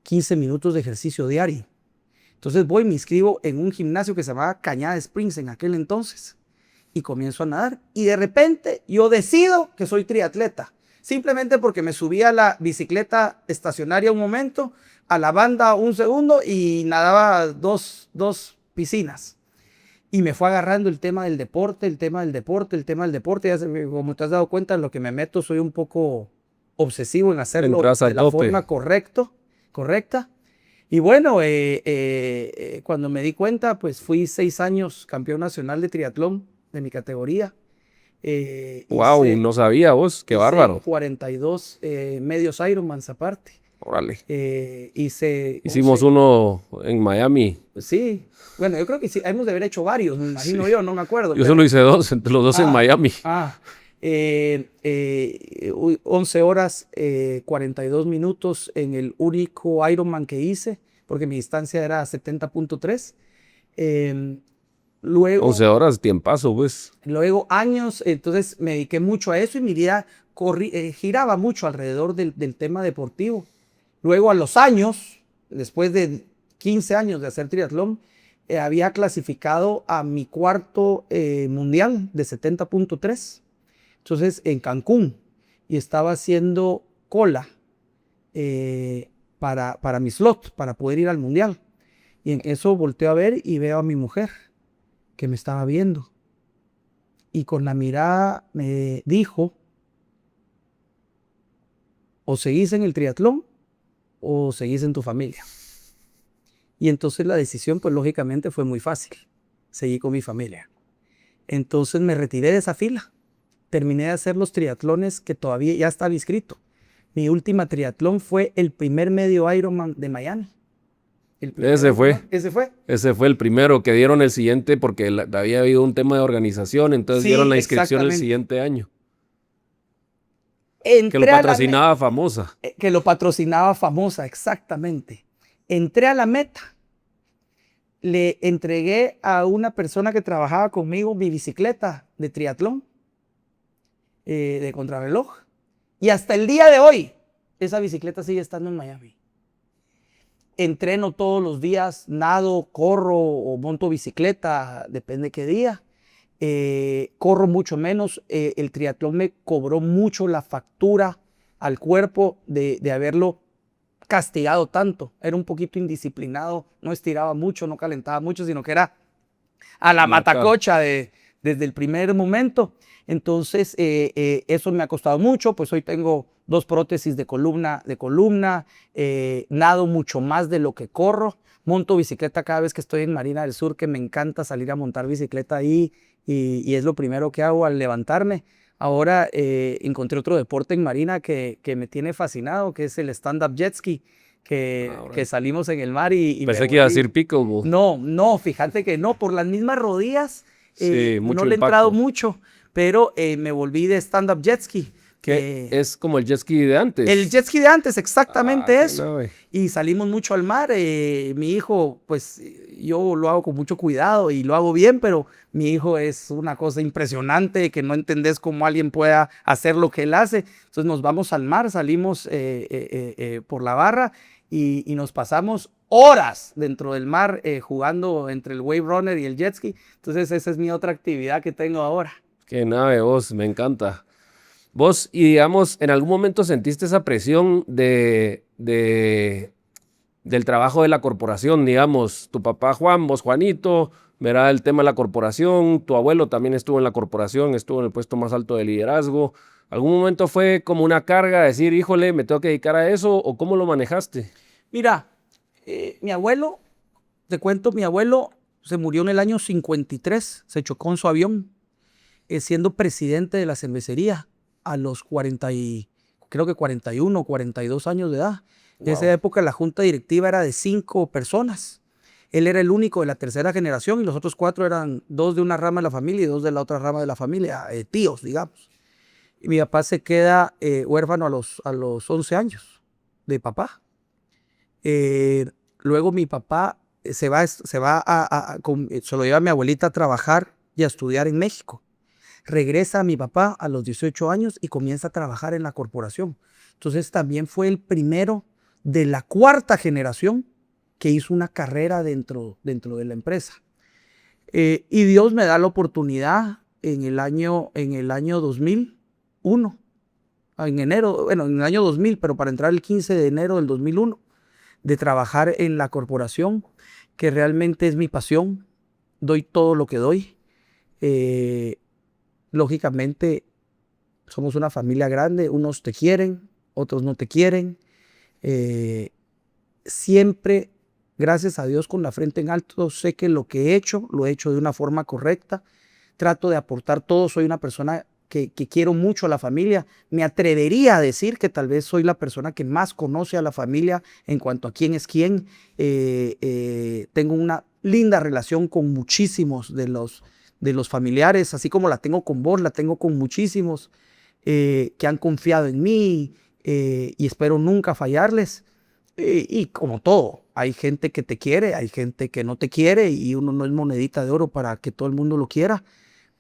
15 minutos de ejercicio diario. Entonces voy, me inscribo en un gimnasio que se llamaba Cañada Springs en aquel entonces y comienzo a nadar y de repente yo decido que soy triatleta, simplemente porque me subí a la bicicleta estacionaria un momento, a la banda un segundo y nadaba dos piscinas. Y me fue agarrando el tema del deporte. Ya como te has dado cuenta, en lo que me meto soy un poco obsesivo en hacerlo de la forma correcta. Y bueno, cuando me di cuenta, pues fui 6 años campeón nacional de triatlón de mi categoría. Wow, no sabía vos, qué bárbaro. 42 medios Ironmans aparte. Órale. Hicimos uno en Miami. Sí, bueno, yo creo que sí, hemos de haber hecho varios, me imagino yo, no me acuerdo. Yo solo hice 2, entre los 2 en Miami. 11 horas, 42 minutos en el único Ironman que hice, porque mi distancia era 70.3. Luego, 11 horas, tiempazo, pues. Luego años, entonces me dediqué mucho a eso y mi vida giraba mucho alrededor del tema deportivo. Luego a los años, después de 15 años de hacer triatlón, había clasificado a mi cuarto mundial de 70.3. Entonces en Cancún y estaba haciendo cola para mi slot, para poder ir al mundial. Y en eso volteo a ver y veo a mi mujer que me estaba viendo. Y con la mirada me dijo, o seguís en el triatlón o seguís en tu familia. Y entonces la decisión, pues lógicamente fue muy fácil. Seguí con mi familia. Entonces me retiré de esa fila. Terminé de hacer los triatlones que todavía ya estaba inscrito. Mi última triatlón fue el primer medio Ironman de Miami. Ese fue el primero que dieron el siguiente porque había habido un tema de organización, entonces dieron la inscripción el siguiente año. Que lo patrocinaba Famosa. Que lo patrocinaba Famosa, exactamente. Entré a la meta. Le entregué a una persona que trabajaba conmigo mi bicicleta de triatlón, de contrarreloj. Y hasta el día de hoy, esa bicicleta sigue estando en Miami. Entreno todos los días, nado, corro o monto bicicleta, depende qué día. Corro mucho menos. El triatlón me cobró mucho la factura al cuerpo de haberlo castigado tanto. Era un poquito indisciplinado, no estiraba mucho, no calentaba mucho, sino que era a la matacocha desde el primer momento. Entonces eso me ha costado mucho, pues hoy tengo 2 prótesis de columna, nado mucho más de lo que corro, monto bicicleta cada vez que estoy en Marina del Sur, que me encanta salir a montar bicicleta ahí y es lo primero que hago al levantarme. Ahora encontré otro deporte en Marina que me tiene fascinado, que es el stand-up jet ski, que salimos en el mar y Pensé que iba a decir pickleball. No, fíjate que no, por las mismas rodillas Sí, mucho no le he impacto. entrado mucho, pero me volví de stand-up jet ski. Que es como el jet ski de antes. El jet ski de antes, exactamente eso. No, y salimos mucho al mar. Mi hijo, pues yo lo hago con mucho cuidado y lo hago bien, pero mi hijo es una cosa impresionante que no entendés cómo alguien pueda hacer lo que él hace. Entonces nos vamos al mar, salimos por la barra y nos pasamos horas dentro del mar jugando entre el wave runner y el jet ski. Entonces esa es mi otra actividad que tengo ahora. Qué nave vos, me encanta. Vos, y digamos, ¿en algún momento sentiste esa presión del trabajo de la corporación? Digamos, tu papá Juan, vos Juanito, verá el tema de la corporación, tu abuelo también estuvo en la corporación, estuvo en el puesto más alto de liderazgo. ¿Algún momento fue como una carga decir, híjole, me tengo que dedicar a eso? ¿O cómo lo manejaste? Mira, mi abuelo, te cuento, mi abuelo se murió en el año 53, se chocó en su avión, siendo presidente de la cervecería a los 41, 42 años de edad. En esa época la junta directiva era de 5 personas. Él era el único de la tercera generación y los otros 4 eran 2 de una rama de la familia y 2 de la otra rama de la familia, tíos, digamos. Y mi papá se queda huérfano a los 11 años de papá. Luego mi papá se lo lleva a mi abuelita a trabajar y a estudiar en México. Regresa a mi papá a los 18 años y comienza a trabajar en la corporación. Entonces también fue el primero de la 4ª generación que hizo una carrera dentro de la empresa. Y Dios me da la oportunidad en el año 2001, en el año 2000, pero para entrar el 15 de enero del 2001, de trabajar en la corporación, que realmente es mi pasión. Doy todo lo que doy. Lógicamente, somos una familia grande, unos te quieren, otros no te quieren. Siempre, gracias a Dios, con la frente en alto, sé que lo que he hecho, lo he hecho de una forma correcta. Trato de aportar todo, soy una persona que quiero mucho a la familia. Me atrevería a decir que tal vez soy la persona que más conoce a la familia en cuanto a quién es quién. Tengo una linda relación con muchísimos de los familiares, así como la tengo con vos, la tengo con muchísimos que han confiado en mí y espero nunca fallarles. Y como todo, hay gente que te quiere, hay gente que no te quiere y uno no es monedita de oro para que todo el mundo lo quiera.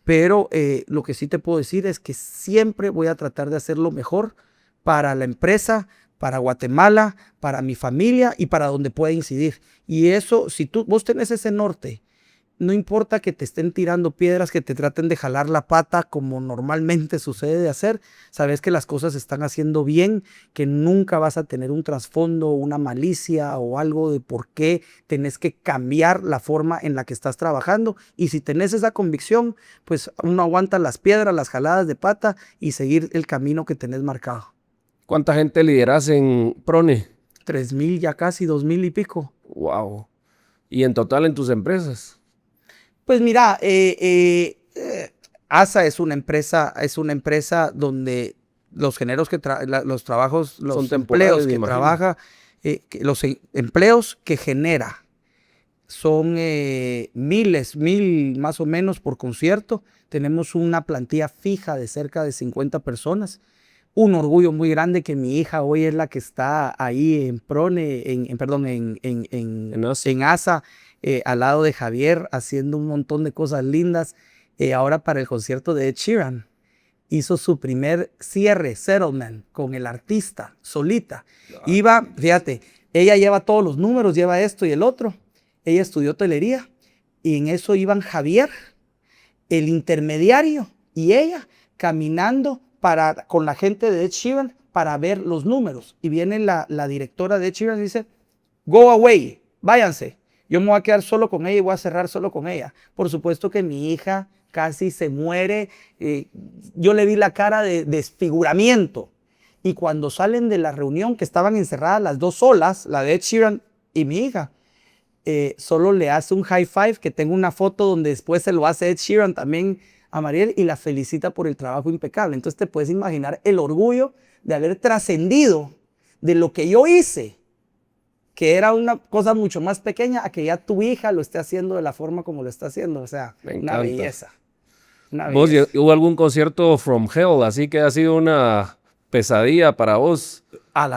Pero lo que sí te puedo decir es que siempre voy a tratar de hacer lo mejor para la empresa, para Guatemala, para mi familia y para donde pueda incidir. Y eso, si vos tenés ese norte, no importa que te estén tirando piedras, que te traten de jalar la pata como normalmente sucede de hacer, sabes que las cosas se están haciendo bien, que nunca vas a tener un trasfondo, una malicia o algo de por qué tenés que cambiar la forma en la que estás trabajando. Y si tenés esa convicción, pues uno aguanta las piedras, las jaladas de pata y seguir el camino que tenés marcado. ¿Cuánta gente lideras en Prone? 3,000, ya casi 2,000 y pico. Wow. ¿Y en total en tus empresas? Pues mira, ASA es una empresa donde los géneros los trabajos, los empleos que trabaja, los empleos que genera son mil más o menos por concierto. Tenemos una plantilla fija de cerca de 50 personas. Un orgullo muy grande que mi hija hoy es la que está ahí en Prone, en ASA, al lado de Javier, haciendo un montón de cosas lindas. Ahora para el concierto de Ed Sheeran, hizo su primer cierre, settlement, con el artista, solita. Fíjate, ella lleva todos los números, lleva esto y el otro. Ella estudió hotelería y en eso iban Javier, el intermediario, y ella caminando con la gente de Ed Sheeran para ver los números. Y viene la directora de Ed Sheeran y dice, go away, váyanse. Yo me voy a quedar solo con ella y voy a cerrar solo con ella. Por supuesto que mi hija casi se muere. Yo le vi la cara de desfiguramiento. Y cuando salen de la reunión, que estaban encerradas las dos solas, la de Ed Sheeran y mi hija, solo le hace un high five, que tengo una foto donde después se lo hace Ed Sheeran también a Mariel y la felicita por el trabajo impecable. Entonces te puedes imaginar el orgullo de haber trascendido de lo que yo hice, que era una cosa mucho más pequeña, a que ya tu hija lo esté haciendo de la forma como lo está haciendo. O sea, una belleza. ¿Vos hubo algún concierto from hell, así que ha sido una pesadilla para vos?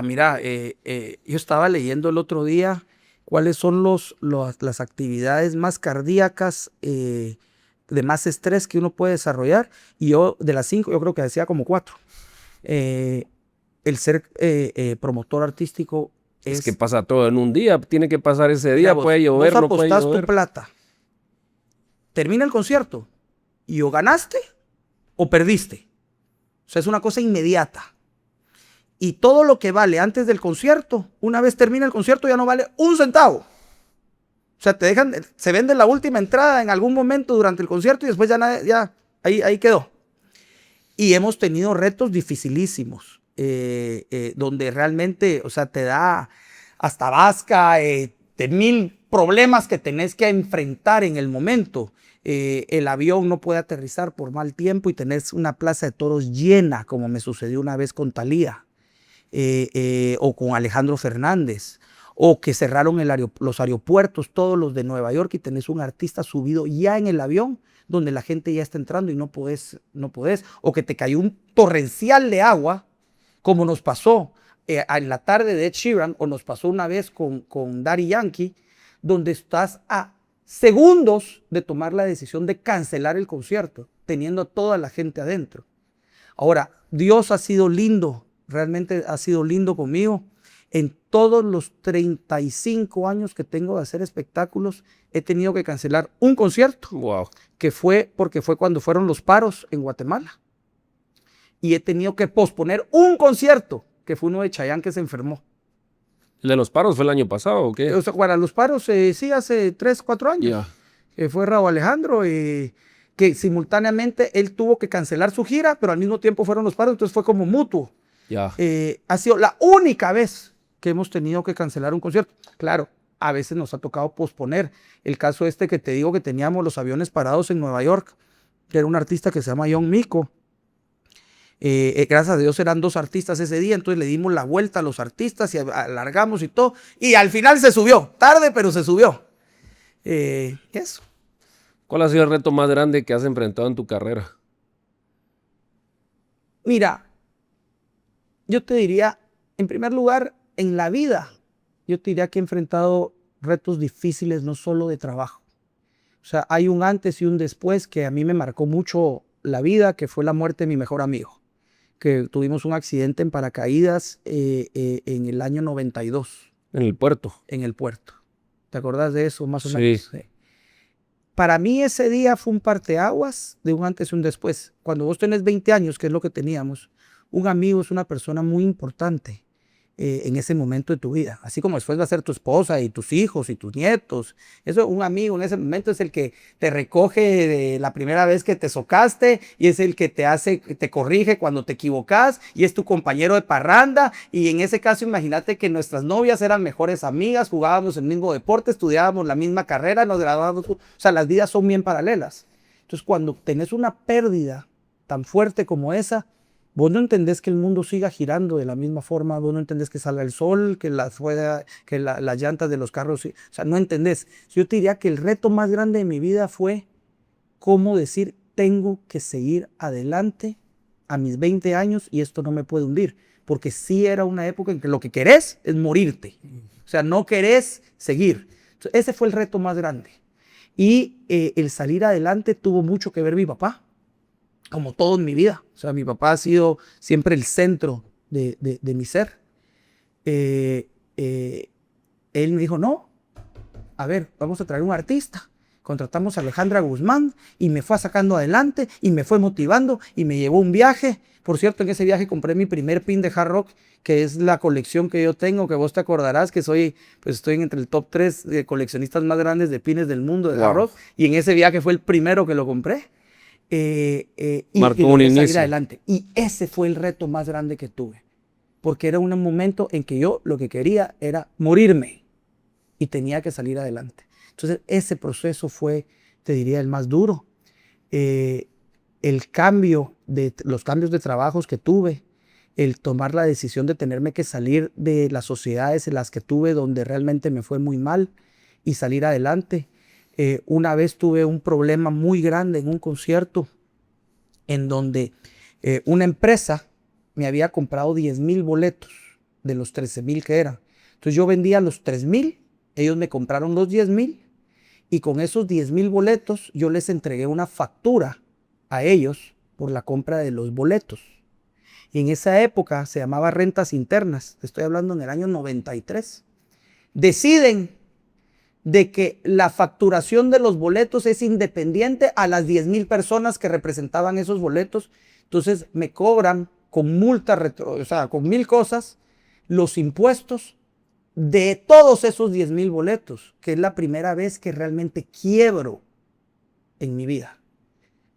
Mira, yo estaba leyendo el otro día cuáles son las actividades más cardíacas, de más estrés que uno puede desarrollar, y yo de las 5, yo creo que decía como 4. El ser promotor artístico es que pasa todo en un día, tiene que pasar ese día, puede llover, no puede llover. Vos apostás tu plata, termina el concierto, y o ganaste o perdiste. O sea, es una cosa inmediata. Y todo lo que vale antes del concierto, una vez termina el concierto, ya no vale un centavo. O sea, se vende la última entrada en algún momento durante el concierto y después ya ahí quedó. Y hemos tenido retos dificilísimos, donde realmente, o sea, te da hasta vasca, de 1000 problemas que tenés que enfrentar en el momento. El avión no puede aterrizar por mal tiempo y tenés una plaza de toros llena, como me sucedió una vez con Thalía. O con Alejandro Fernández, o que cerraron los aeropuertos, todos los de Nueva York, y tenés un artista subido ya en el avión, donde la gente ya está entrando y no podés, o que te cayó un torrencial de agua, como nos pasó en la tarde de Ed Sheeran, o nos pasó una vez con Daddy Yankee, donde estás a segundos de tomar la decisión de cancelar el concierto, teniendo a toda la gente adentro. Ahora, Dios ha sido lindo. Realmente ha sido lindo conmigo. En todos los 35 años que tengo de hacer espectáculos, he tenido que cancelar un concierto, que fue porque fue cuando fueron los paros en Guatemala. Y he tenido que posponer un concierto, que fue uno de Chayanne, que se enfermó. ¿El de los paros fue el año pasado o qué? O sea, para los paros, sí, hace 3, 4 años. Fue Raúl Alejandro, que simultáneamente él tuvo que cancelar su gira, pero al mismo tiempo fueron los paros, entonces fue como mutuo. Ha sido la única vez que hemos tenido que cancelar un concierto. Claro, a veces nos ha tocado posponer. El caso que te digo, que teníamos los aviones parados en Nueva York, que era un artista que se llama John Mico. Gracias a Dios eran 2 artistas ese día, entonces le dimos la vuelta a los artistas y alargamos y todo, y al final se subió, tarde pero se subió. Eso. ¿Cuál ha sido el reto más grande que has enfrentado en tu carrera? Mira, yo te diría, en primer lugar, en la vida, yo te diría que he enfrentado retos difíciles, no solo de trabajo. O sea, hay un antes y un después que a mí me marcó mucho la vida, que fue la muerte de mi mejor amigo, que tuvimos un accidente en paracaídas en el año 92. ¿En el puerto? En el puerto. ¿Te acordás de eso más o menos? Sí. Para mí ese día fue un parteaguas de un antes y un después. Cuando vos tenés 20 años, que es lo que teníamos, un amigo es una persona muy importante en ese momento de tu vida. Así como después va a ser tu esposa y tus hijos y tus nietos. Eso, un amigo en ese momento es el que te recoge de la primera vez que te socaste, y es el que te corrige cuando te equivocas, y es tu compañero de parranda. Y en ese caso, imagínate que nuestras novias eran mejores amigas, jugábamos el mismo deporte, estudiábamos la misma carrera, nos graduábamos. O sea, las vidas son bien paralelas. Entonces, cuando tenés una pérdida tan fuerte como esa, vos no entendés que el mundo siga girando de la misma forma, vos no entendés que salga el sol, que las llantas de los carros, o sea, no entendés. Yo te diría que el reto más grande de mi vida fue cómo decir, tengo que seguir adelante a mis 20 años y esto no me puede hundir, porque sí era una época en que lo que querés es morirte, o sea, no querés seguir. Entonces, ese fue el reto más grande. Y el salir adelante tuvo mucho que ver mi papá, como todo en mi vida. O sea, mi papá ha sido siempre el centro de mi ser. Él me dijo, no, a ver, vamos a traer un artista. Contratamos a Alejandra Guzmán y me fue sacando adelante y me fue motivando y me llevó un viaje. Por cierto, en ese viaje compré mi primer pin de hard rock, que es la colección que yo tengo, que vos te acordarás que estoy entre el top 3 de coleccionistas más grandes de pines del mundo de hard rock. Y en ese viaje fue el primero que lo compré. Marcó un inicio. Salir adelante. Y ese fue el reto más grande que tuve, porque era un momento en que yo lo que quería era morirme. y tenía que salir adelante. Entonces ese proceso fue, te diría, el más duro. Los cambios de trabajos que tuve, el tomar la decisión de tenerme que salir de las sociedades en las que tuve donde realmente me fue muy mal y salir adelante. Una vez tuve un problema muy grande en un concierto en donde una empresa me había comprado 10,000 boletos de los 13,000 que eran. Entonces yo vendía los 3,000, ellos me compraron los 10,000 y con esos 10,000 boletos yo les entregué una factura a ellos por la compra de los boletos. Y en esa época se llamaba rentas internas, estoy hablando en el año 93. Deciden de que la facturación de los boletos es independiente a las 10,000 personas que representaban esos boletos. Entonces me cobran con multa, o sea, con 1,000 cosas, los impuestos de todos esos 10,000 boletos, que es la primera vez que realmente quiebro en mi vida.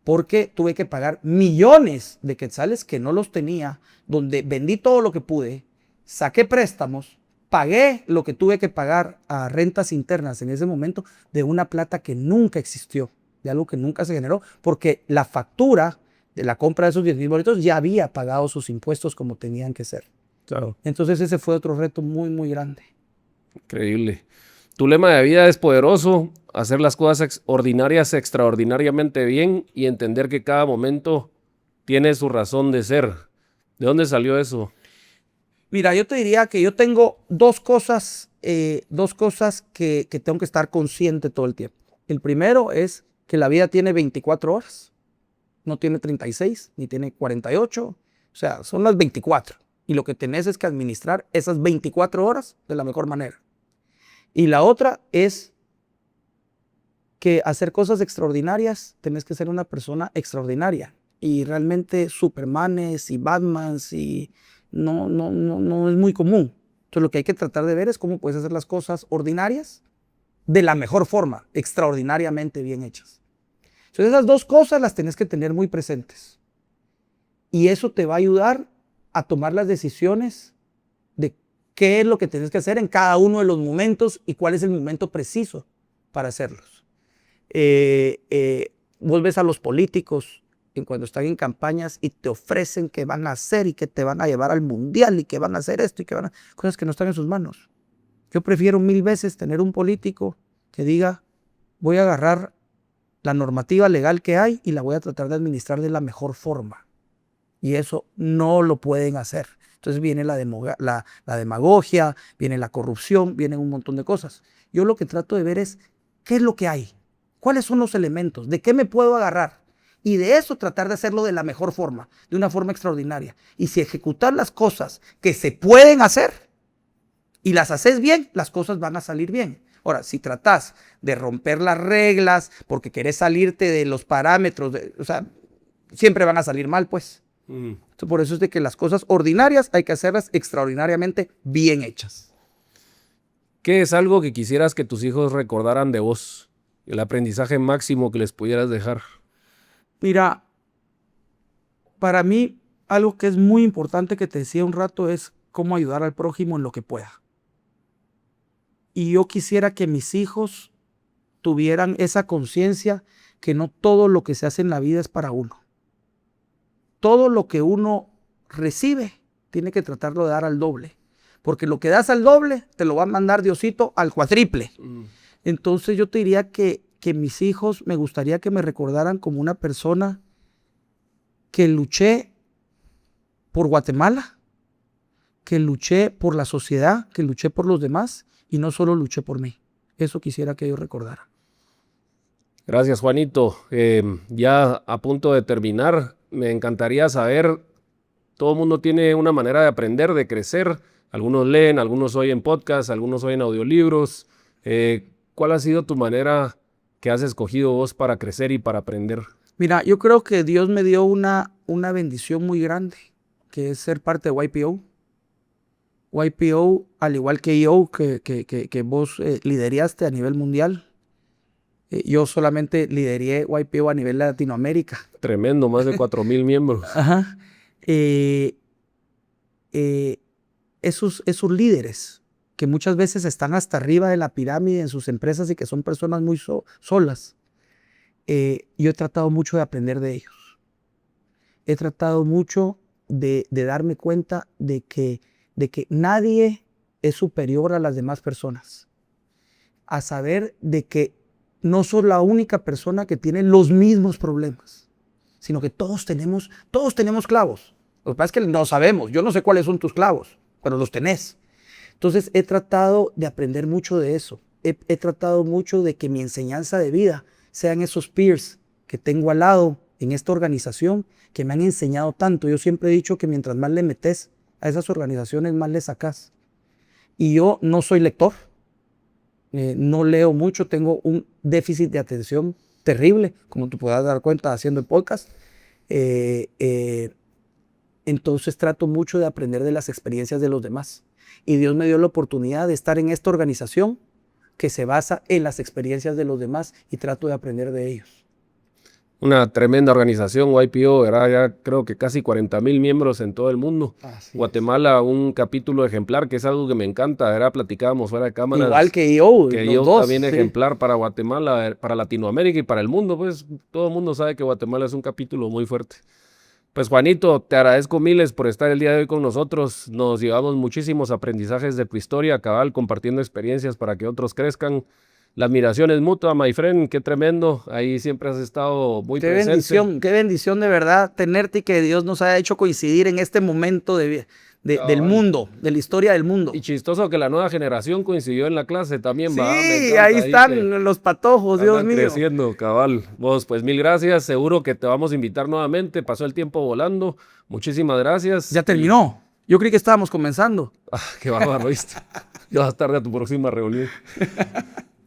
Porque tuve que pagar millones de quetzales que no los tenía, donde vendí todo lo que pude, saqué préstamos, pagué lo que tuve que pagar a rentas internas en ese momento de una plata que nunca existió, de algo que nunca se generó, porque la factura de la compra de esos 10,000 boletos ya había pagado sus impuestos como tenían que ser. Claro. Entonces ese fue otro reto muy, muy grande. Increíble. Tu lema de vida es poderoso, hacer las cosas ordinarias extraordinariamente bien y entender que cada momento tiene su razón de ser. ¿De dónde salió eso? Mira, yo te diría que yo tengo dos cosas que tengo que estar consciente todo el tiempo. El primero es que la vida tiene 24 horas, no tiene 36, ni tiene 48, o sea, son las 24. Y lo que tenés es que administrar esas 24 horas de la mejor manera. Y la otra es que hacer cosas extraordinarias, tenés que ser una persona extraordinaria. Y realmente Supermanes y Batmans y no es muy común. Entonces lo que hay que tratar de ver es cómo puedes hacer las cosas ordinarias de la mejor forma, extraordinariamente bien hechas. Entonces esas dos cosas las tenés que tener muy presentes. Y eso te va a ayudar a tomar las decisiones de qué es lo que tienes que hacer en cada uno de los momentos y cuál es el momento preciso para hacerlos. Vos ves a los políticos cuando están en campañas y te ofrecen que van a hacer y que te van a llevar al mundial y que van a hacer esto y que van a... cosas que no están en sus manos. Yo prefiero 1000 veces tener un político que diga, voy a agarrar la normativa legal que hay y la voy a tratar de administrar de la mejor forma. Y eso no lo pueden hacer. Entonces viene la demagogia, viene la corrupción, vienen un montón de cosas. Yo lo que trato de ver es qué es lo que hay, cuáles son los elementos, de qué me puedo agarrar. Y de eso tratar de hacerlo de la mejor forma, de una forma extraordinaria. Y si ejecutar las cosas que se pueden hacer y las haces bien, las cosas van a salir bien. Ahora, si tratás de romper las reglas porque querés salirte de los parámetros, o sea, siempre van a salir mal, pues. Entonces, por eso es de que las cosas ordinarias hay que hacerlas extraordinariamente bien hechas. ¿Qué es algo que quisieras que tus hijos recordaran de vos? El aprendizaje máximo que les pudieras dejar. Mira, para mí algo que es muy importante que te decía un rato es cómo ayudar al prójimo en lo que pueda. Y yo quisiera que mis hijos tuvieran esa conciencia que no todo lo que se hace en la vida es para uno. Todo lo que uno recibe tiene que tratarlo de dar al doble. Porque lo que das al doble te lo va a mandar Diosito al cuatriple. Entonces yo te diría que mis hijos me gustaría que me recordaran como una persona que luché por Guatemala, que luché por la sociedad, que luché por los demás y no solo luché por mí. Eso quisiera que ellos recordaran. Gracias, Juanito. Ya a punto de terminar, me encantaría saber, todo el mundo tiene una manera de aprender, de crecer. Algunos leen, algunos oyen podcasts, algunos oyen audiolibros. ¿Cuál ha sido tu manera que has escogido vos para crecer y para aprender? Mira, yo creo que Dios me dio una bendición muy grande, que es ser parte de YPO. YPO, al igual que yo, que vos lideraste a nivel mundial, yo solamente lideré YPO a nivel Latinoamérica. Tremendo, más de 4,000 miembros. Ajá. Esos líderes que muchas veces están hasta arriba de la pirámide en sus empresas y que son personas muy solas, yo he tratado mucho de aprender de ellos. He tratado mucho de darme cuenta de que nadie es superior a las demás personas. A saber de que no soy la única persona que tiene los mismos problemas, sino que todos tenemos clavos. Lo que pasa es que no sabemos. Yo no sé cuáles son tus clavos, pero los tenés. Entonces he tratado de aprender mucho de eso. He tratado mucho de que mi enseñanza de vida sean esos peers que tengo al lado en esta organización que me han enseñado tanto. Yo siempre he dicho que mientras más le metes a esas organizaciones, más le sacas. Y yo no soy lector. No leo mucho, tengo un déficit de atención terrible, como tú puedas dar cuenta haciendo el podcast. Entonces trato mucho de aprender de las experiencias de los demás. Y Dios me dio la oportunidad de estar en esta organización que se basa en las experiencias de los demás y trato de aprender de ellos. Una tremenda organización, YPO, ¿verdad? Ya creo que casi 40,000 miembros en todo el mundo. Así Guatemala, un capítulo ejemplar, que es algo que me encanta, ¿verdad? Platicábamos fuera de cámaras. Igual que yo, que los yo dos, también sí. Ejemplar para Guatemala, para Latinoamérica y para el mundo. Pues todo el mundo sabe que Guatemala es un capítulo muy fuerte. Pues Juanito, te agradezco miles por estar el día de hoy con nosotros. Nos llevamos muchísimos aprendizajes de tu historia, cabal, compartiendo experiencias para que otros crezcan. La admiración es mutua, my friend, qué tremendo. Ahí siempre has estado muy presente. Qué bendición de verdad tenerte y que Dios nos haya hecho coincidir en este momento del mundo, de la historia del mundo. Y chistoso que la nueva generación coincidió en la clase también, sí, va. ahí están los patojos, Dios mío. Creciendo, cabal. Vos, pues mil gracias. Seguro que te vamos a invitar nuevamente. Pasó el tiempo volando. Muchísimas gracias. Ya terminó. Yo creí que estábamos comenzando. Qué bárbaro, ¿viste? Ya vas tarde a tu próxima reunión.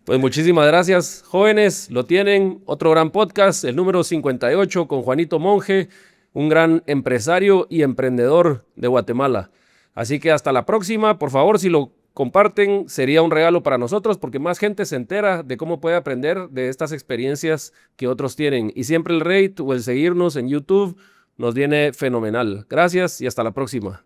Pues muchísimas gracias, jóvenes. Lo tienen. Otro gran podcast, el número 58 con Juanito Monge, un gran empresario y emprendedor de Guatemala. Así que hasta la próxima. Por favor, si lo comparten, sería un regalo para nosotros porque más gente se entera de cómo puede aprender de estas experiencias que otros tienen. Y siempre el rate o el seguirnos en YouTube nos viene fenomenal. Gracias y hasta la próxima.